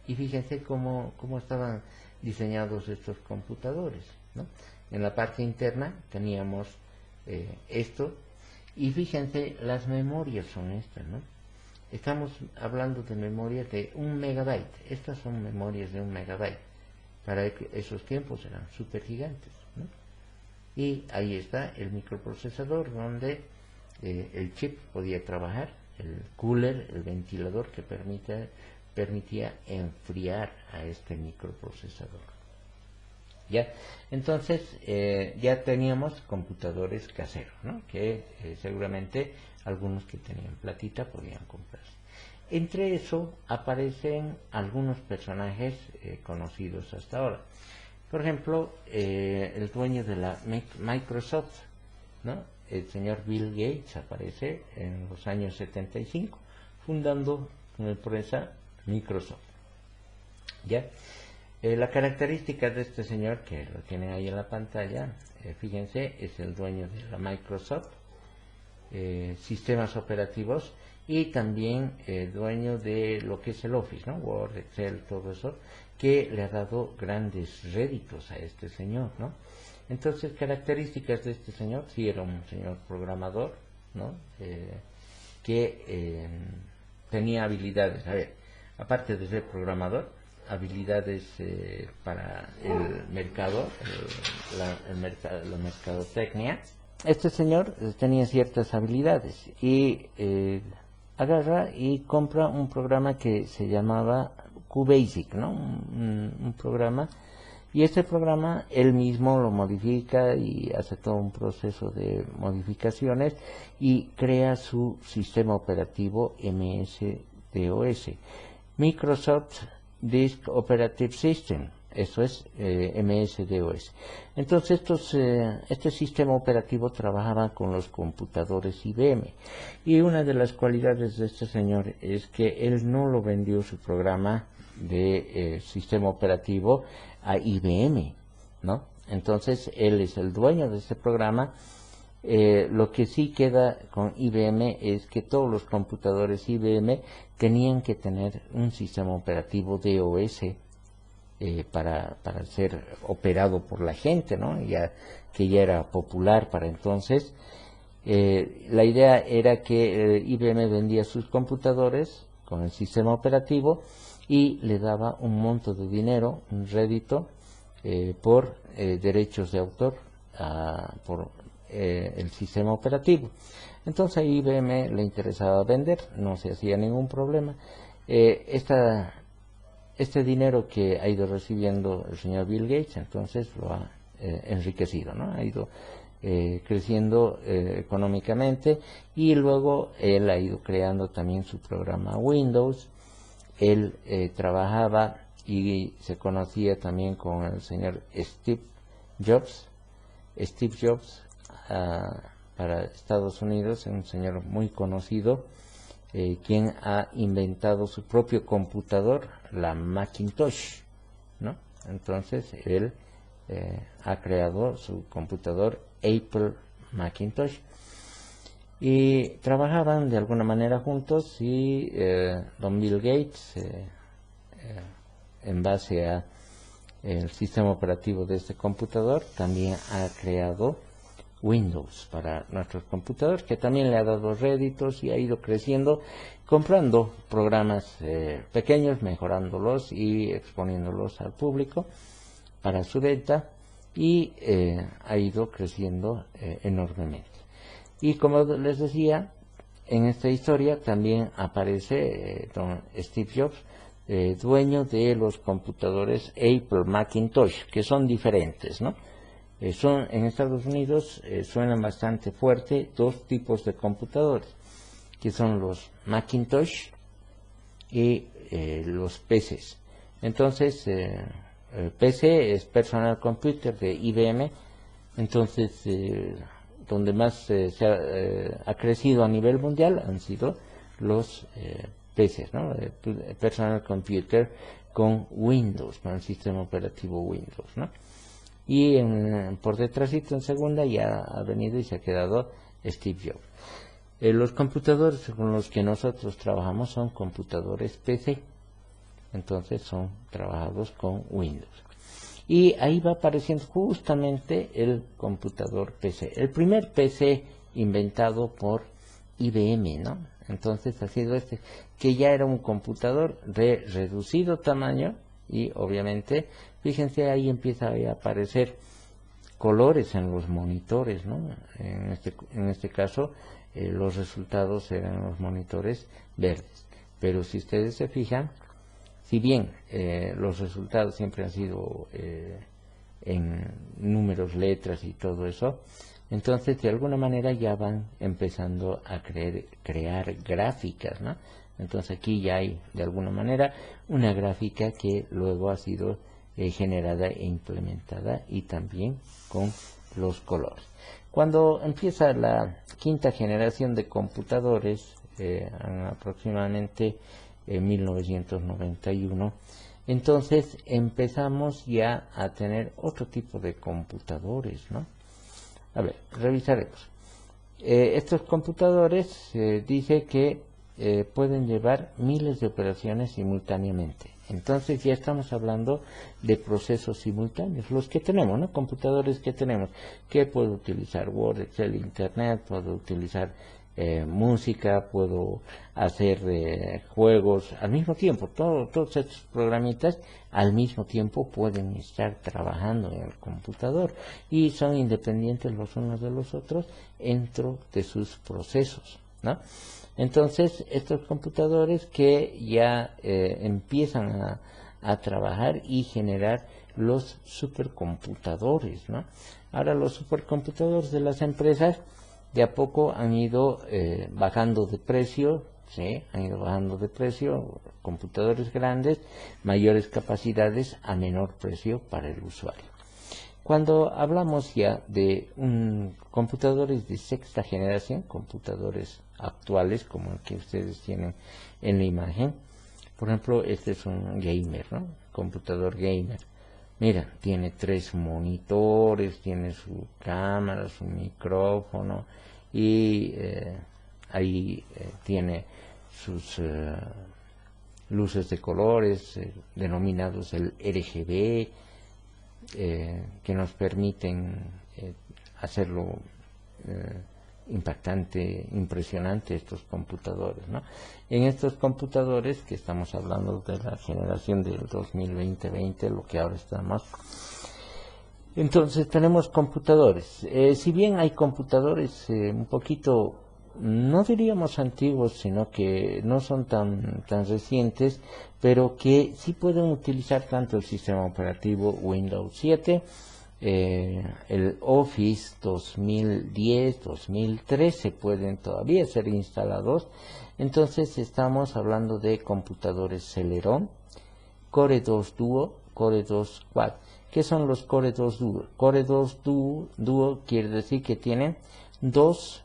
Y fíjense cómo estaban diseñados estos computadores, ¿no? En la parte interna teníamos esto. Y fíjense, las memorias son estas, ¿no? Estamos hablando de memorias de 1 megabyte. Estas son memorias de 1 megabyte. Para esos tiempos eran súper gigantes, ¿no? Y ahí está el microprocesador donde el chip podía trabajar, el cooler, el ventilador que permitía enfriar a este microprocesador. ¿Ya? Entonces ya teníamos computadores caseros, ¿no? Que seguramente algunos que tenían platita podían comprarse. Entre eso aparecen algunos personajes conocidos hasta ahora. Por ejemplo, el dueño de la Microsoft, ¿no? El señor Bill Gates aparece en los años 75, fundando una empresa Microsoft. ¿Ya? La característica de este señor, que lo tienen ahí en la pantalla, fíjense, es el dueño de la Microsoft, sistemas operativos, y también dueño de lo que es el Office, ¿no? Word, Excel, todo eso, que le ha dado grandes réditos a este señor, ¿no? Entonces, características de este señor: sí, era un señor programador, ¿no? Que tenía habilidades, a ver, aparte de ser programador, habilidades para el mercado, la mercadotecnia. Este señor tenía ciertas habilidades y agarra y compra un programa que se llamaba QBasic, ¿no? Un programa, y este programa él mismo lo modifica y hace todo un proceso de modificaciones y crea su sistema operativo MS-DOS, Microsoft Disk Operative System. Eso es MS-DOS. Entonces este sistema operativo trabajaba con los computadores IBM, y una de las cualidades de este señor es que él no lo vendió su programa de sistema operativo a IBM, ¿no? Entonces él es el dueño de este programa. Lo que sí queda con IBM es que todos los computadores IBM tenían que tener un sistema operativo DOS para ser operado por la gente, ¿no? Que ya era popular para entonces. La idea era que IBM vendía sus computadores con el sistema operativo y le daba un monto de dinero, un rédito, por derechos de autor por el sistema operativo. Entonces a IBM le interesaba vender, no se hacía ningún problema. Este dinero que ha ido recibiendo el señor Bill Gates, entonces lo ha enriquecido, ¿no? Ha ido creciendo económicamente, y luego él ha ido creando también su programa Windows. Él trabajaba y se conocía también con el señor Steve Jobs. Steve Jobs, para Estados Unidos, es un señor muy conocido, quien ha inventado su propio computador, la Macintosh, ¿no? Entonces él ha creado su computador Apple Macintosh, y trabajaban de alguna manera juntos, y don Bill Gates, en base a el sistema operativo de este computador, también ha creado Windows para nuestros computadores, que también le ha dado réditos y ha ido creciendo, comprando programas pequeños, mejorándolos y exponiéndolos al público para su venta, y ha ido creciendo enormemente. Y como les decía, en esta historia también aparece don Steve Jobs, dueño de los computadores Apple Macintosh, que son diferentes, ¿no? En Estados Unidos suenan bastante fuerte dos tipos de computadores, que son los Macintosh y los PCs. Entonces, PC es Personal Computer de IBM. Entonces, donde más ha crecido a nivel mundial han sido los PCs, ¿no? Personal Computer con Windows, con el sistema operativo Windows, ¿no? Y por detrásito, en segunda, ya ha venido y se ha quedado Steve Jobs. Los computadores con los que nosotros trabajamos son computadores PC, entonces son trabajados con Windows. Y ahí va apareciendo justamente el computador PC, el primer PC inventado por IBM, ¿no? Entonces ha sido que ya era un computador de reducido tamaño, y obviamente, fíjense, ahí empieza a aparecer colores en los monitores, ¿no? En este caso, los resultados eran los monitores verdes. Pero si ustedes se fijan, si bien los resultados siempre han sido en números, letras y todo eso, entonces de alguna manera ya van empezando a crear gráficas, ¿no? Entonces aquí ya hay de alguna manera una gráfica que luego ha sido generada e implementada, y también con los colores. Cuando empieza la quinta generación de computadores, aproximadamente en 1991, entonces empezamos ya a tener otro tipo de computadores, ¿no? A ver, revisaremos. Estos computadores dice que pueden llevar miles de operaciones simultáneamente. Entonces ya estamos hablando de procesos simultáneos, los que tenemos, ¿no? Computadores que tenemos, que puedo utilizar Word, Excel, Internet, puedo utilizar música, puedo hacer juegos al mismo tiempo. Todos estos programitas al mismo tiempo pueden estar trabajando en el computador y son independientes los unos de los otros dentro de sus procesos, ¿no? Entonces, estos computadores que ya empiezan a trabajar y generar los supercomputadores, ¿no? Ahora los supercomputadores de las empresas de a poco han ido bajando de precio, ¿sí? Han ido bajando de precio, computadores grandes, mayores capacidades a menor precio para el usuario. Cuando hablamos ya de computadores de sexta generación, computadores actuales como el que ustedes tienen en la imagen, por ejemplo, este es un gamer, ¿no? Computador gamer. Mira, tiene 3 monitores, tiene su cámara, su micrófono y ahí tiene sus luces de colores denominados el RGB, que nos permiten hacerlo impactante, impresionante estos computadores, ¿no? En estos computadores que estamos hablando de la generación del 2020, lo que ahora estamos, entonces tenemos computadores. Si bien hay computadores un poquito, no diríamos antiguos, sino que no son tan recientes, pero que sí pueden utilizar tanto el sistema operativo Windows 7, el Office 2010, 2013 pueden todavía ser instalados. Entonces estamos hablando de computadores Celeron, Core 2 Duo, Core 2 Quad. ¿Qué son los Core 2 Duo? Core 2 Duo quiere decir que tienen dos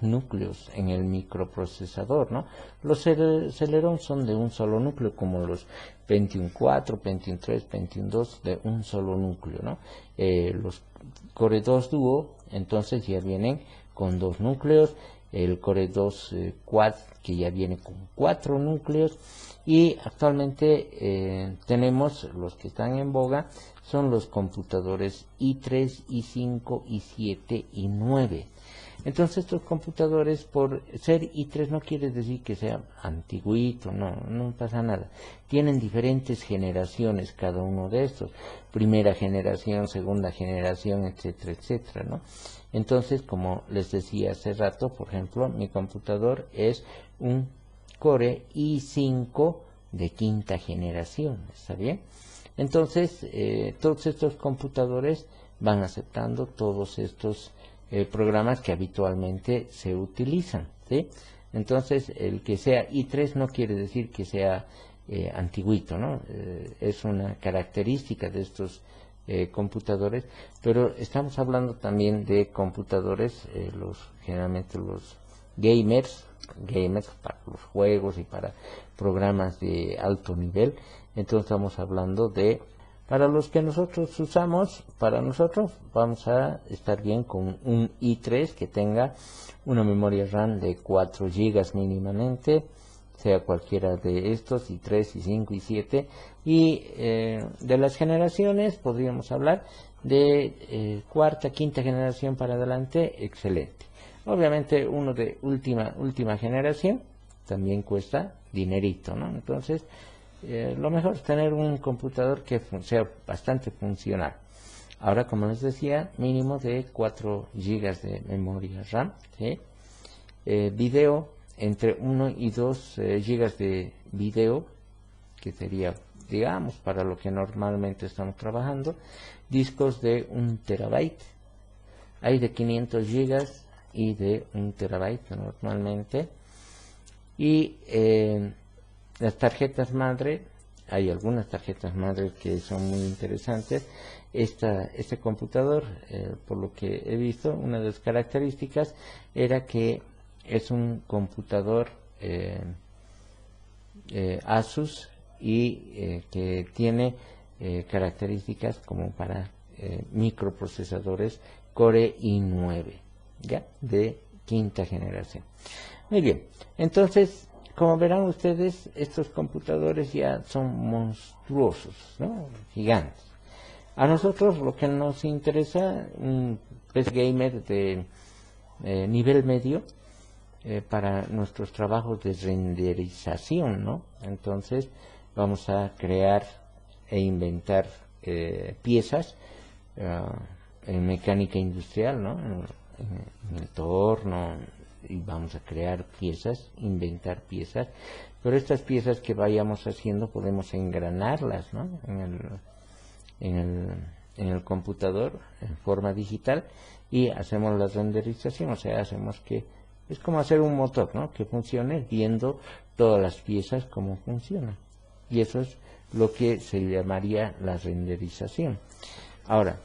núcleos en el microprocesador, ¿no? Los Celeron son de un solo núcleo, como los Pentium 4, Pentium 3, Pentium 2, de un solo núcleo, ¿no? Los Core 2 Duo, entonces ya vienen con 2 núcleos, el Core 2 Quad, que ya viene con 4 núcleos, y actualmente tenemos los que están en boga, son los computadores i3, i5, i7, i9. Entonces estos computadores, por ser i3 no quiere decir que sea antiguito, no pasa nada. Tienen diferentes generaciones cada uno de estos, primera generación, segunda generación, etcétera, etcétera, ¿no? Entonces, como les decía hace rato, por ejemplo, mi computador es un Core i5 de quinta generación, ¿está bien? Entonces, todos estos computadores van aceptando todos estos programas que habitualmente se utilizan, ¿sí? Entonces, el que sea i3 no quiere decir que sea antiguito, ¿no? Es una característica de estos computadores, pero estamos hablando también de computadores, generalmente los gamers para los juegos y para programas de alto nivel. Entonces estamos hablando de, para los que nosotros usamos, para nosotros vamos a estar bien con un i3 que tenga una memoria RAM de 4 GB mínimamente, sea cualquiera de estos, i3, i5, i7, y de las generaciones podríamos hablar de cuarta, quinta generación para adelante, excelente. Obviamente uno de última generación también cuesta dinerito, ¿no? Entonces lo mejor es tener un computador que sea bastante funcional. Ahora, como les decía, mínimo de 4 GB de memoria RAM, ¿sí? Video, entre 1 y 2 GB de video, que sería, digamos, para lo que normalmente estamos trabajando. Discos de 1 terabyte, hay de 500 GB y de 1 terabyte normalmente. Y las tarjetas madre hay algunas tarjetas madre que son muy interesantes. Este computador, por lo que he visto, una de las características era que es un computador Asus y que tiene características como para microprocesadores Core i9, ya, de quinta generación. Muy bien, entonces, como verán ustedes, estos computadores ya son monstruosos, ¿no? Gigantes. A nosotros lo que nos interesa, un PC gamer de nivel medio, para nuestros trabajos de renderización, ¿no? Entonces vamos a crear e inventar piezas en mecánica industrial, ¿no? En el torno, y vamos a crear piezas, inventar piezas, pero estas piezas que vayamos haciendo podemos engranarlas, ¿no? En el computador en forma digital y hacemos la renderización, o sea, hacemos que es como hacer un motor, ¿no? Que funcione viendo todas las piezas cómo funcionan. Y eso es lo que se llamaría la renderización. Ahora,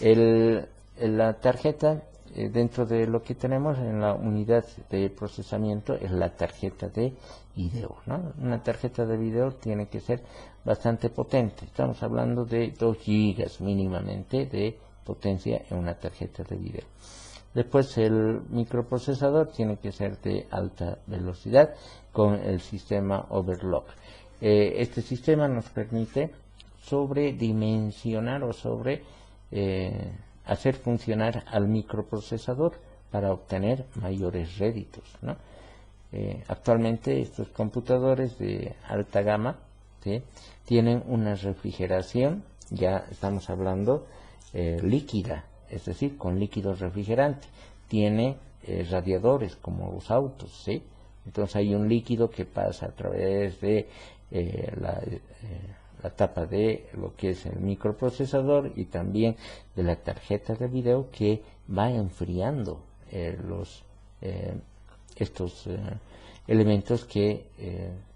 la tarjeta, dentro de lo que tenemos en la unidad de procesamiento, es la tarjeta de video, ¿no? Una tarjeta de video tiene que ser bastante potente. Estamos hablando de 2 GB mínimamente de potencia en una tarjeta de video. Después el microprocesador tiene que ser de alta velocidad con el sistema overclock. Este sistema nos permite sobredimensionar o hacer funcionar al microprocesador para obtener mayores réditos, ¿no? Actualmente estos computadores de alta gama, ¿sí?, tienen una refrigeración, ya estamos hablando líquida, es decir, con líquido refrigerante. Tiene radiadores como los autos, ¿sí? Entonces hay un líquido que pasa a través de la tapa de lo que es el microprocesador y también de la tarjeta de video, que va enfriando estos elementos que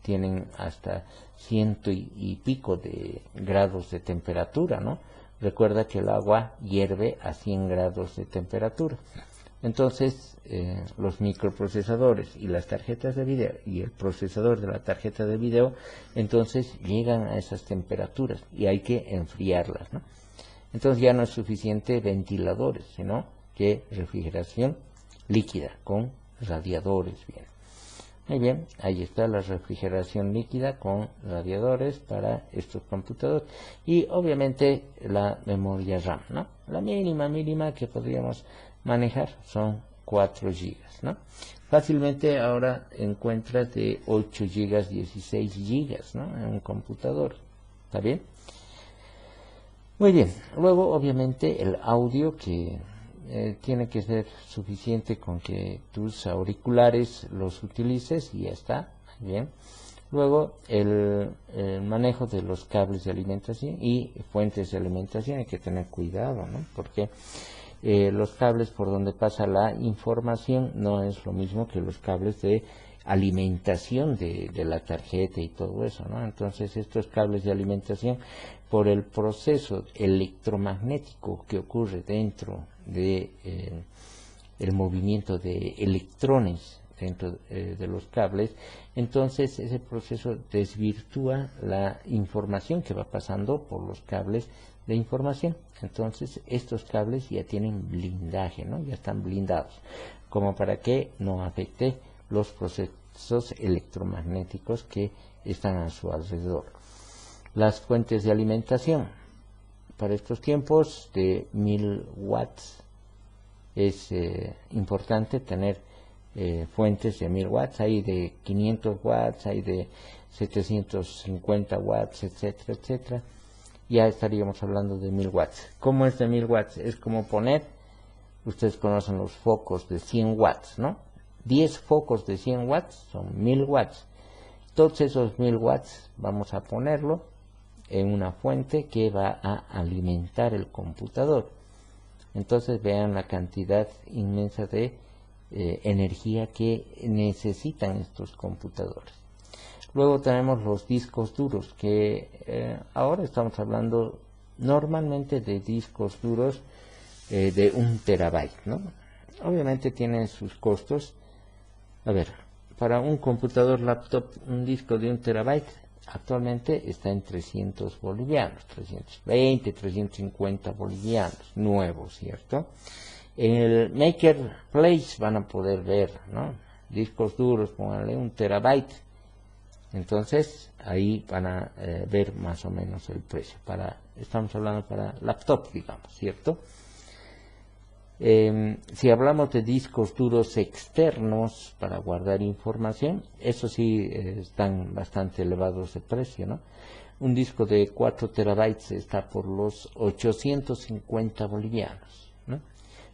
tienen hasta 100 y pico de grados de temperatura, ¿no? Recuerda que el agua hierve a 100 grados de temperatura. Entonces, los microprocesadores y las tarjetas de video y el procesador de la tarjeta de video, entonces llegan a esas temperaturas y hay que enfriarlas, ¿no? Entonces ya no es suficiente ventiladores, sino que refrigeración líquida con radiadores. Bien. Muy bien, ahí está la refrigeración líquida con radiadores para estos computadores. Y obviamente la memoria RAM, ¿no? La mínima que podríamos manejar son 4 GB, ¿no? Fácilmente ahora encuentras de 8 GB, 16 GB, ¿no?, en un computador. ¿Está bien? Muy bien. Luego, obviamente, el audio, que tiene que ser suficiente con que tus auriculares los utilices y ya está. Bien. Luego, el manejo de los cables de alimentación y fuentes de alimentación. Hay que tener cuidado, ¿no? Porque los cables por donde pasa la información no es lo mismo que los cables de alimentación de la tarjeta y todo eso, ¿no? Entonces estos cables de alimentación, por el proceso electromagnético que ocurre dentro de el movimiento de electrones dentro de los cables, entonces ese proceso desvirtúa la información que va pasando por los cables de información. Entonces estos cables ya tienen blindaje, ¿no? Ya están blindados, como para que no afecte los procesos electromagnéticos que están a su alrededor. Las fuentes de alimentación para estos tiempos de 1000 watts es importante tener fuentes de 1000 watts, hay de 500 watts, hay de 750 watts, etcétera, etcétera. Ya estaríamos hablando de 1000 watts. ¿Cómo es de 1000 watts? Es como poner, ustedes conocen los focos de 100 watts, ¿no? 10 focos de 100 watts son 1000 watts. Todos esos 1000 watts vamos a ponerlo en una fuente que va a alimentar el computador. Entonces vean la cantidad inmensa de energía que necesitan estos computadores. Luego tenemos los discos duros, que ahora estamos hablando normalmente de discos duros de 1 terabyte, ¿no? Obviamente tienen sus costos. A ver, para un computador laptop, un disco de 1 terabyte actualmente está en 300 bolivianos, 320, 350 bolivianos, nuevos, ¿cierto? En el Marketplace van a poder ver, ¿no? Discos duros, pónganle 1 terabyte. Entonces, ahí van a ver más o menos el precio. Estamos hablando para laptop, digamos, ¿cierto? Si hablamos de discos duros externos para guardar información, eso sí están bastante elevados de precio, ¿no? Un disco de 4 terabytes está por los 850 bolivianos, ¿no?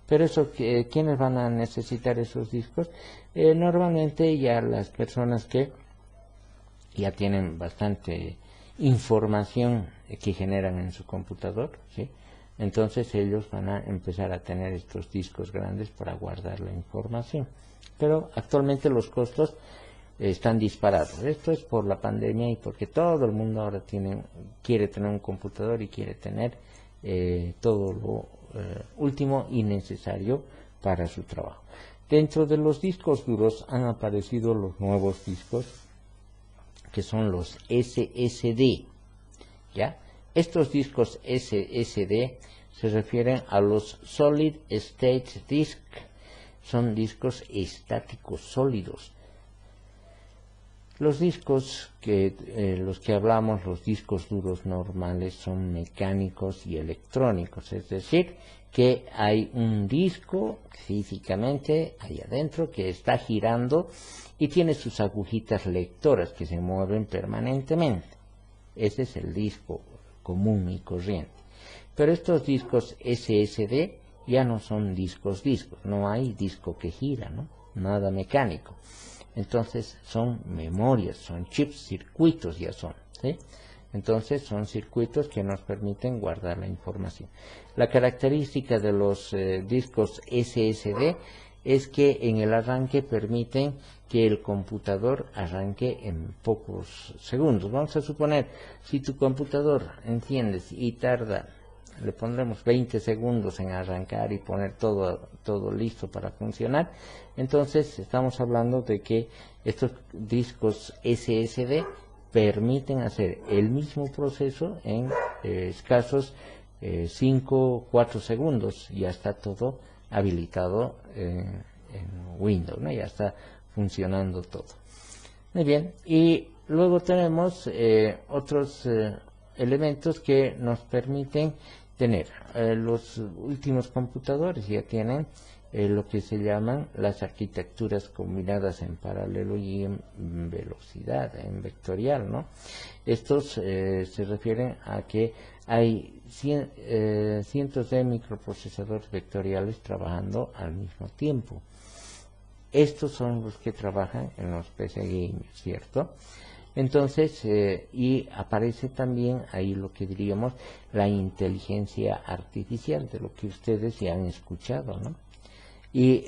Pero eso, ¿quiénes van a necesitar esos discos? Normalmente ya las personas que ya tienen bastante información que generan en su computador, ¿sí? Entonces ellos van a empezar a tener estos discos grandes para guardar la información. Pero actualmente los costos están disparados. Esto es por la pandemia y porque todo el mundo ahora quiere tener un computador y quiere tener todo lo último y necesario para su trabajo. Dentro de los discos duros han aparecido los nuevos discos, que son los SSD, ¿ya? Estos discos SSD se refieren a los Solid State Disk, son discos estáticos sólidos. Los discos los que hablamos, los discos duros normales, son mecánicos y electrónicos, es decir, que hay un disco físicamente ahí adentro que está girando y tiene sus agujitas lectoras que se mueven permanentemente. Ese es el disco común y corriente. Pero estos discos SSD ya no son discos, no hay disco que gira, ¿no? Nada mecánico. Entonces son memorias, son chips, circuitos ya son, ¿sí? Entonces son circuitos que nos permiten guardar la información. La característica de los discos SSD es que en el arranque permiten que el computador arranque en pocos segundos. Vamos a suponer, si tu computador enciendes y tarda, le pondremos 20 segundos en arrancar y poner todo listo para funcionar, entonces estamos hablando de que estos discos SSD permiten hacer el mismo proceso en escasos 5, 4 segundos. Ya está todo habilitado en Windows, ¿no? Ya está funcionando todo. Muy bien, y luego tenemos otros elementos que nos permiten tener. Los últimos computadores ya tienen lo que se llaman las arquitecturas combinadas en paralelo y en velocidad, en vectorial, ¿no? Estos se refieren a que hay cientos de microprocesadores vectoriales trabajando al mismo tiempo. Estos son los que trabajan en los PC gamers, ¿cierto? Entonces, y aparece también ahí lo que diríamos la inteligencia artificial, de lo que ustedes ya han escuchado, ¿no? Y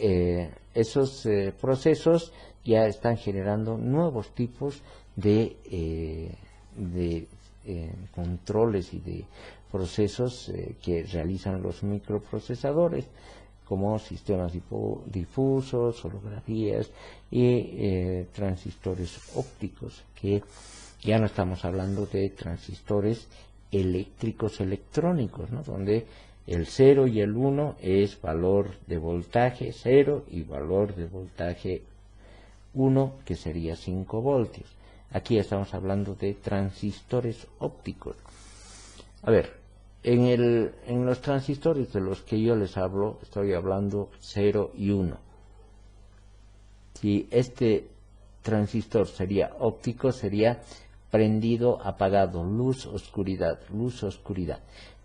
esos procesos ya están generando nuevos tipos de controles y de procesos que realizan los microprocesadores, como sistemas difusos, holografías y transistores ópticos, que ya no estamos hablando de transistores eléctricos electrónicos, ¿no? Donde el 0 y el 1 es valor de voltaje 0 y valor de voltaje 1, que sería 5 voltios. Aquí estamos hablando de transistores ópticos. A ver, en los transistores de los que yo les hablo, estoy hablando 0 y 1. Si este transistor sería óptico, sería prendido, apagado, luz, oscuridad, luz, oscuridad.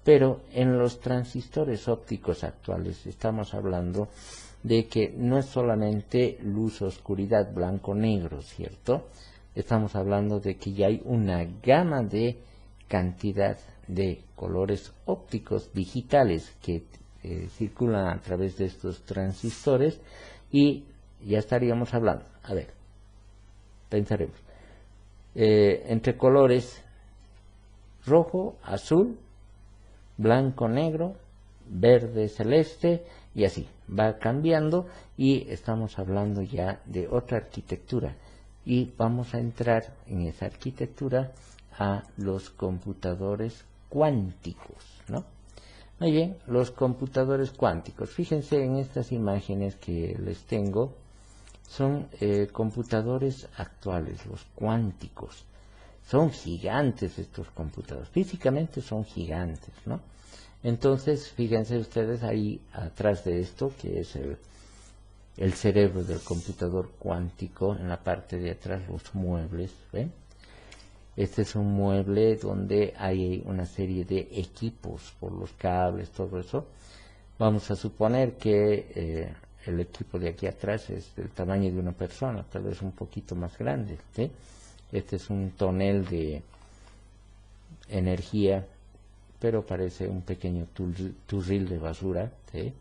Pero en los transistores ópticos actuales estamos hablando de que no es solamente luz, oscuridad, blanco, negro, ¿cierto? Estamos hablando de que ya hay una gama de cantidad de colores ópticos digitales que circulan a través de estos transistores, y ya estaríamos hablando, a ver, pensaremos, entre colores rojo, azul, blanco, negro, verde, celeste, y así va cambiando, y estamos hablando ya de otra arquitectura, y vamos a entrar en esa arquitectura a los computadores cuánticos, ¿no? Muy bien, los computadores cuánticos. Fíjense en estas imágenes que les tengo, son computadores actuales, los cuánticos. Son gigantes estos computadores, físicamente son gigantes, ¿no? Entonces, fíjense ustedes ahí atrás de esto, que es el cerebro del computador cuántico, en la parte de atrás los muebles, ¿ven? Este es un mueble donde hay una serie de equipos por los cables, todo eso. Vamos a suponer que el equipo de aquí atrás es del tamaño de una persona, tal vez un poquito más grande, ¿sí? Este es un tonel de energía, pero parece un pequeño turril de basura, ¿sí?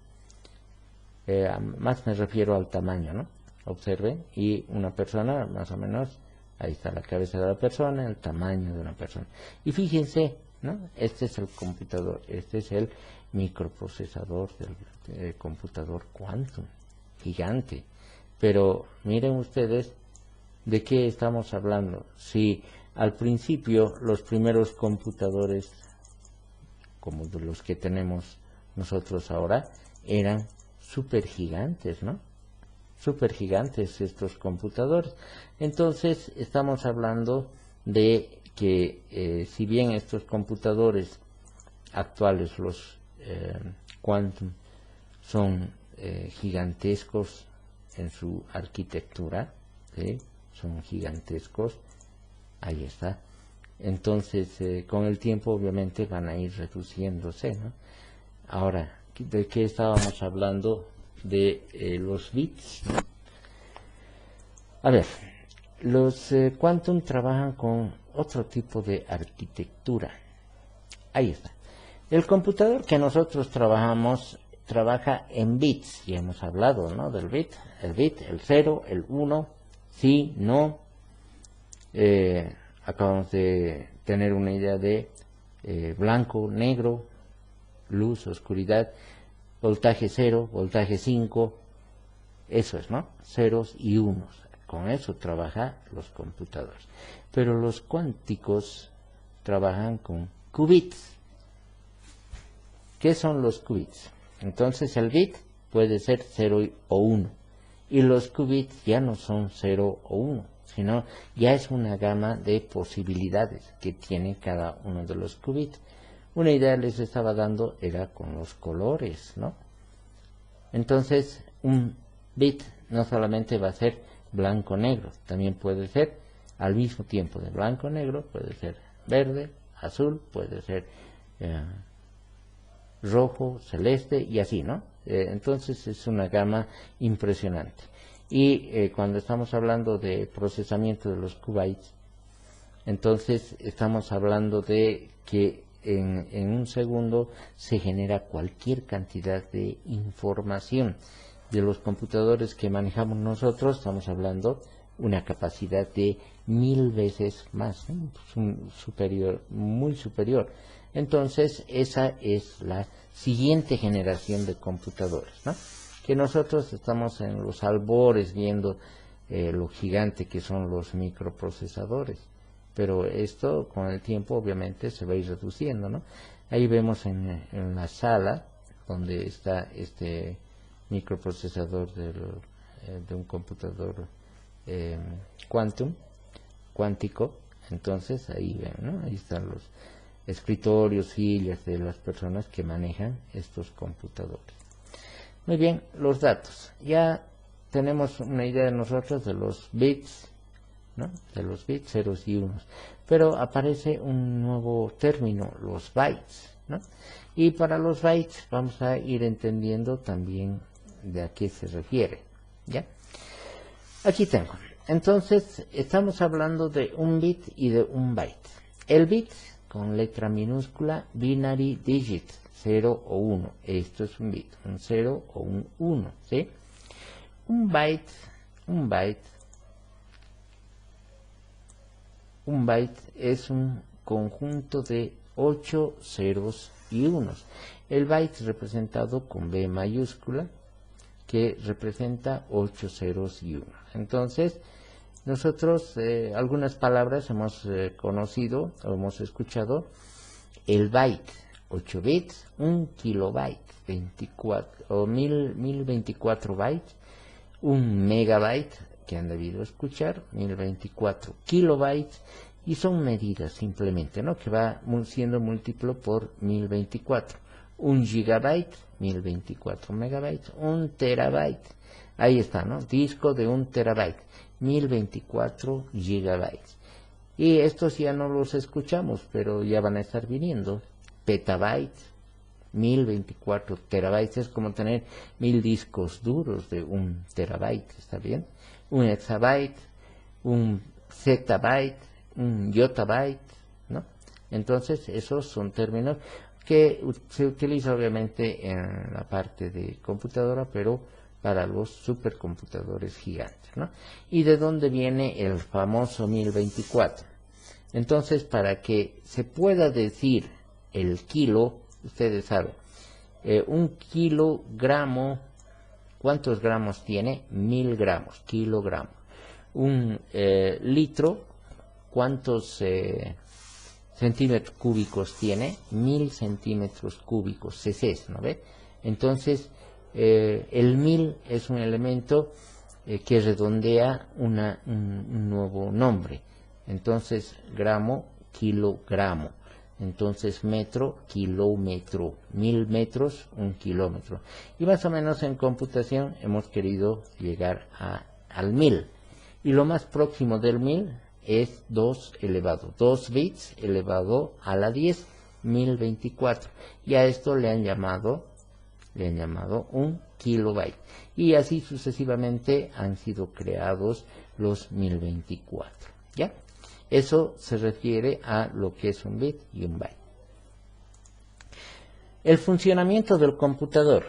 Más me refiero al tamaño, ¿no? Observen, y una persona, más o menos, ahí está la cabeza de la persona, el tamaño de una persona. Y fíjense, ¿no? Este es el computador, este es el microprocesador del computador quantum, gigante. Pero miren ustedes de qué estamos hablando. Si al principio los primeros computadores, como de los que tenemos nosotros ahora, eran súper gigantes, ¿no? Súper gigantes estos computadores. Entonces estamos hablando de que si bien estos computadores actuales, los quantum, son gigantescos en su arquitectura, ¿sí? Son gigantescos, ahí está. Entonces con el tiempo obviamente van a ir reduciéndose, ¿no? Ahora, ¿de qué estábamos hablando? De los bits, ¿no? A ver, los quantum trabajan con otro tipo de arquitectura. Ahí está. El computador que nosotros trabajamos trabaja en bits, ya hemos hablado, ¿no? Del bit, el 0, el 1, sí, no. Acabamos de tener una idea de blanco, negro, luz, oscuridad, voltaje 0, voltaje 5, eso es, ¿no? Ceros y unos. Con eso trabajan los computadores. Pero los cuánticos trabajan con qubits. ¿Qué son los qubits? Entonces el bit puede ser 0 o 1. Y los qubits ya no son 0 o 1, sino ya es una gama de posibilidades que tiene cada uno de los qubits. Una idea les estaba dando era con los colores, ¿no? Entonces un bit no solamente va a ser blanco-negro, también puede ser al mismo tiempo de blanco-negro, puede ser verde, azul, puede ser rojo, celeste y así, ¿no? Entonces es una gama impresionante. Y cuando estamos hablando de procesamiento de los qubits, entonces estamos hablando de que en un segundo se genera cualquier cantidad de información. De los computadores que manejamos nosotros estamos hablando una capacidad de 1000 veces más, ¿no? Superior, muy superior. Entonces esa es la siguiente generación de computadores, ¿no? Que nosotros estamos en los albores viendo lo gigante que son los microprocesadores. Pero esto con el tiempo obviamente se va a ir reduciendo, ¿no? Ahí vemos en la sala donde está este microprocesador de un computador cuántico. Entonces ahí ven, ¿no? Ahí están los escritorios, sillas de las personas que manejan estos computadores. Muy bien, los datos. Ya tenemos una idea nosotros de los bits, ¿no? De los bits, ceros y unos. Pero aparece un nuevo término, los bytes, ¿no? Y para los bytes vamos a ir entendiendo también de a qué se refiere, ¿ya? Aquí tengo. Entonces, estamos hablando de un bit y de un byte. El bit, con letra minúscula, binary digit, 0 o 1. Esto es un bit, un 0 o un 1, ¿sí? Un byte un byte es un conjunto de 8 ceros y unos. El byte representado con B mayúscula, que representa 8 ceros y unos. Entonces, nosotros algunas palabras hemos conocido o hemos escuchado: el byte, 8 bits, un kilobyte, 24 o 1024 bytes, un megabyte, que han debido escuchar, 1024 kilobytes, y son medidas simplemente, ¿no?, que va siendo múltiplo por 1024. Un gigabyte, 1024 megabytes, un terabyte, ahí está, ¿no?, disco de un terabyte, 1024 gigabytes. Y estos ya no los escuchamos, pero ya van a estar viniendo. Petabytes, 1024 terabytes, es como tener 1000 discos duros de un terabyte, ¿está bien? Un exabyte, un zettabyte, un yottabyte, ¿no? Entonces, esos son términos que se utiliza obviamente en la parte de computadora, pero para los supercomputadores gigantes, ¿no? ¿Y de dónde viene el famoso 1024? Entonces, para que se pueda decir el kilo, ustedes saben, un kilogramo, ¿cuántos gramos tiene? 1000 gramos, kilogramos. Un litro, ¿cuántos centímetros cúbicos tiene? 1000 centímetros cúbicos, cc, ¿no ve? Entonces, el 1000 es un elemento que redondea un nuevo nombre. Entonces, gramo, kilogramo. Entonces, metro, kilómetro. 1000 metros, un kilómetro. Y más o menos en computación hemos querido llegar al 1000. Y lo más próximo del 1000 es 2 bits elevado a la 10, 1024. Y a esto le han llamado un kilobyte. Y así sucesivamente han sido creados los 1024. ¿Ya? Eso se refiere a lo que es un bit y un byte. El funcionamiento del computador.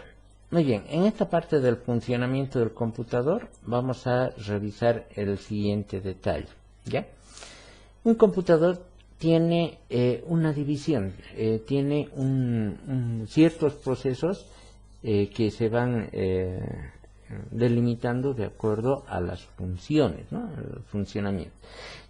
Muy bien, en esta parte del funcionamiento del computador vamos a revisar el siguiente detalle. ¿Ya? Un computador tiene una división, tiene ciertos procesos que se van delimitando de acuerdo a las funciones, ¿no?, el funcionamiento.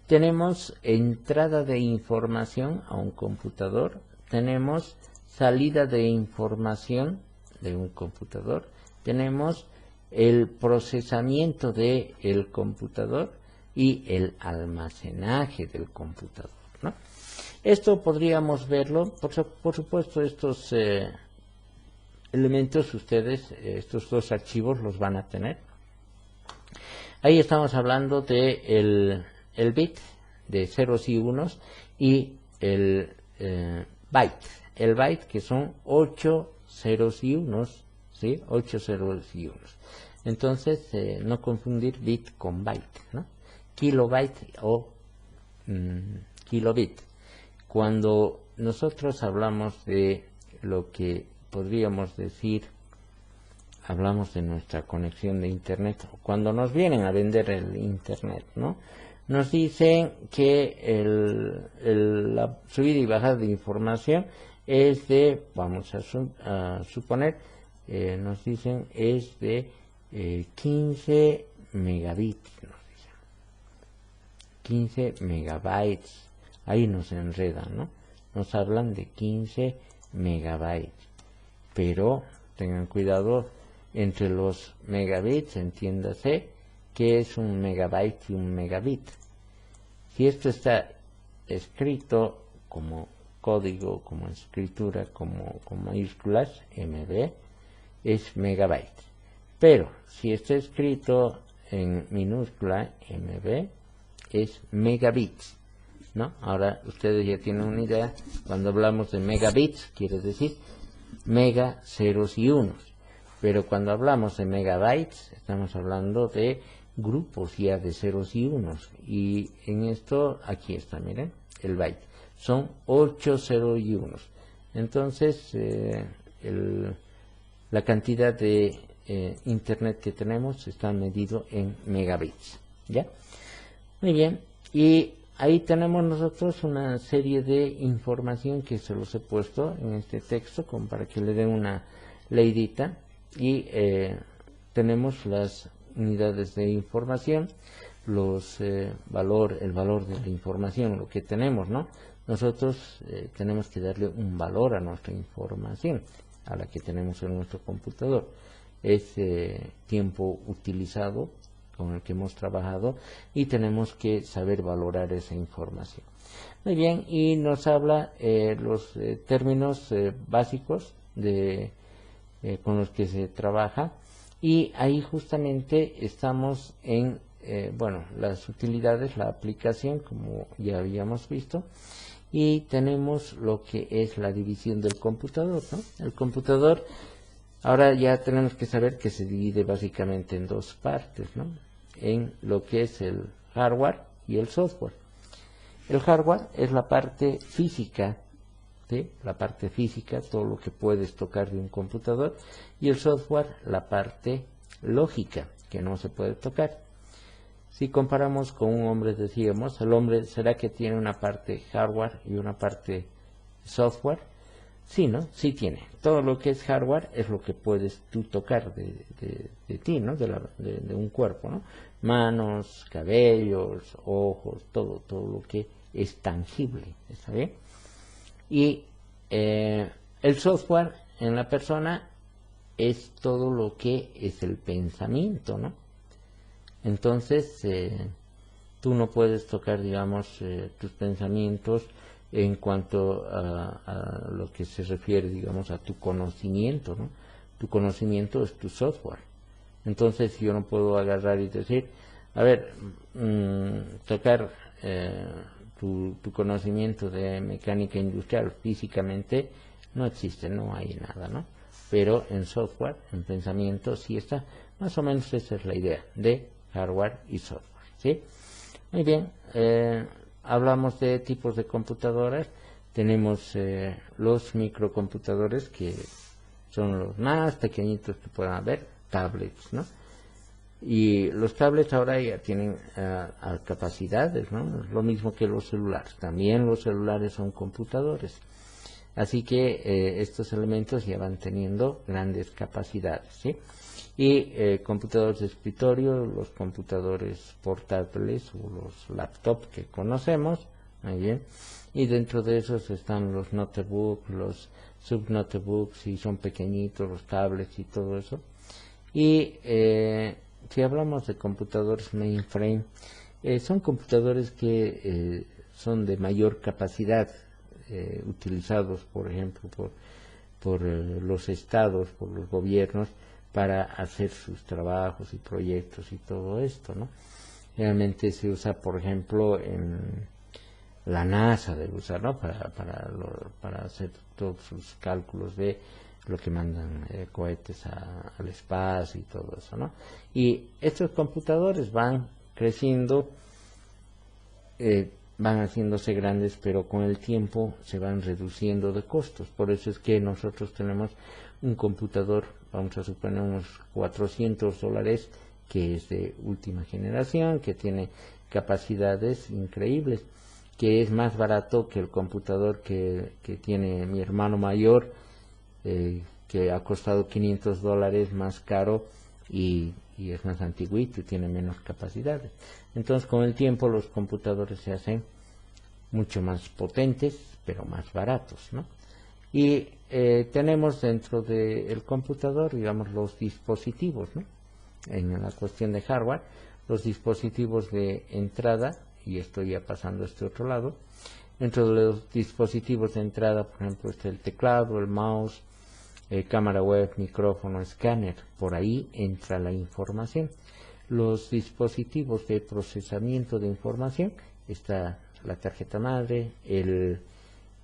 Tenemos entrada de información a un computador, tenemos salida de información de un computador, tenemos el procesamiento del computador y el almacenaje del computador, ¿no? Esto podríamos verlo, por supuesto, estos elementos ustedes, estos dos archivos los van a tener. Ahí estamos hablando de el bit de ceros y unos y el byte. El byte, que son 8 ceros y unos, ¿sí? 8 ceros y unos. Entonces, no confundir bit con byte, ¿no? Kilobyte o kilobit. Cuando nosotros hablamos de lo que podríamos decir, hablamos de nuestra conexión de internet, cuando nos vienen a vender el internet, ¿no?, nos dicen que la subida y bajada de información es de, vamos a suponer, nos dicen es de 15 megabits, nos dicen, 15 megabytes, ahí nos enredan, ¿no? Nos hablan de 15 megabytes, pero tengan cuidado, entre los megabits, entiéndase, que es un megabyte y un megabit. Si esto está escrito como código, como escritura, como con mayúsculas, MB, es megabyte. Pero si está escrito en minúscula, MB, es megabits, ¿no? Ahora ustedes ya tienen una idea, cuando hablamos de megabits, quiere decir mega, ceros y unos. Pero cuando hablamos de megabytes, estamos hablando de grupos ya de ceros y unos. Y en esto, aquí está, miren, el byte. Son 8 ceros y unos. Entonces, la cantidad de internet que tenemos está medido en megabits. ¿Ya? Muy bien. Y ahí tenemos nosotros una serie de información que se los he puesto en este texto como para que le den una leidita, y tenemos las unidades de información, el valor de la información, lo que tenemos, ¿no? Nosotros tenemos que darle un valor a nuestra información, a la que tenemos en nuestro computador. Es tiempo utilizado con el que hemos trabajado, y tenemos que saber valorar esa información. Muy bien, y nos habla los términos básicos con los que se trabaja, y ahí justamente estamos en bueno, las utilidades, la aplicación, como ya habíamos visto, y tenemos lo que es la división del computador, ¿no? El computador, ahora ya tenemos que saber que se divide básicamente en dos partes, ¿no? En lo que es el hardware y el software. El hardware es la parte física, ¿sí? La parte física, todo lo que puedes tocar de un computador, y el software, la parte lógica, que no se puede tocar. Si comparamos con un hombre, decíamos, el hombre, ¿será que tiene una parte hardware y una parte software? Sí, ¿no? Sí tiene. Todo lo que es hardware es lo que puedes tú tocar de ti, ¿no? De un cuerpo, ¿no? Manos, cabellos, ojos, todo lo que es tangible, ¿está bien? Y el software en la persona es todo lo que es el pensamiento, ¿no? Entonces, tú no puedes tocar, digamos, tus pensamientos en cuanto a lo que se refiere, digamos, a tu conocimiento, ¿no? Tu conocimiento es tu software. Entonces, yo no puedo agarrar y decir, a ver, tocar tu conocimiento de mecánica industrial físicamente no existe, no hay nada, ¿no? Pero en software, en pensamiento, sí está. Más o menos esa es la idea de hardware y software, ¿sí? Muy bien, hablamos de tipos de computadoras. Tenemos los microcomputadores, que son los más pequeñitos que puedan haber, tablets, ¿no? Y los tablets ahora ya tienen capacidades, ¿no? Es lo mismo que los celulares. También los celulares son computadores. Así que estos elementos ya van teniendo grandes capacidades, ¿sí? Y computadores de escritorio, los computadores portátiles o los laptops que conocemos, muy bien. Y dentro de esos están los notebooks, los subnotebooks, y son pequeñitos, los tablets y todo eso. Y si hablamos de computadores mainframe, son computadores que son de mayor capacidad, utilizados, por ejemplo, por los estados, por los gobiernos, para hacer sus trabajos y proyectos y todo esto, ¿no? Realmente se usa, por ejemplo, en la NASA, debe usar, ¿no? Para hacer todos sus cálculos de lo que mandan cohetes al espacio y todo eso, ¿no? Y estos computadores van creciendo, van haciéndose grandes, pero con el tiempo se van reduciendo de costos. Por eso es que nosotros tenemos un computador, vamos a suponer unos $400, que es de última generación, que tiene capacidades increíbles, que es más barato que el computador que tiene mi hermano mayor, que ha costado $500 más caro, y es más antiguito y tiene menos capacidades. Entonces, con el tiempo los computadores se hacen mucho más potentes, pero más baratos, ¿no? Y tenemos dentro del computador, digamos, los dispositivos, ¿no? En la cuestión de hardware, los dispositivos de entrada, y estoy ya pasando a este otro lado. Dentro de los dispositivos de entrada, por ejemplo, está el teclado, el mouse, cámara web, micrófono, escáner. Por ahí entra la información. Los dispositivos de procesamiento de información, está la tarjeta madre, el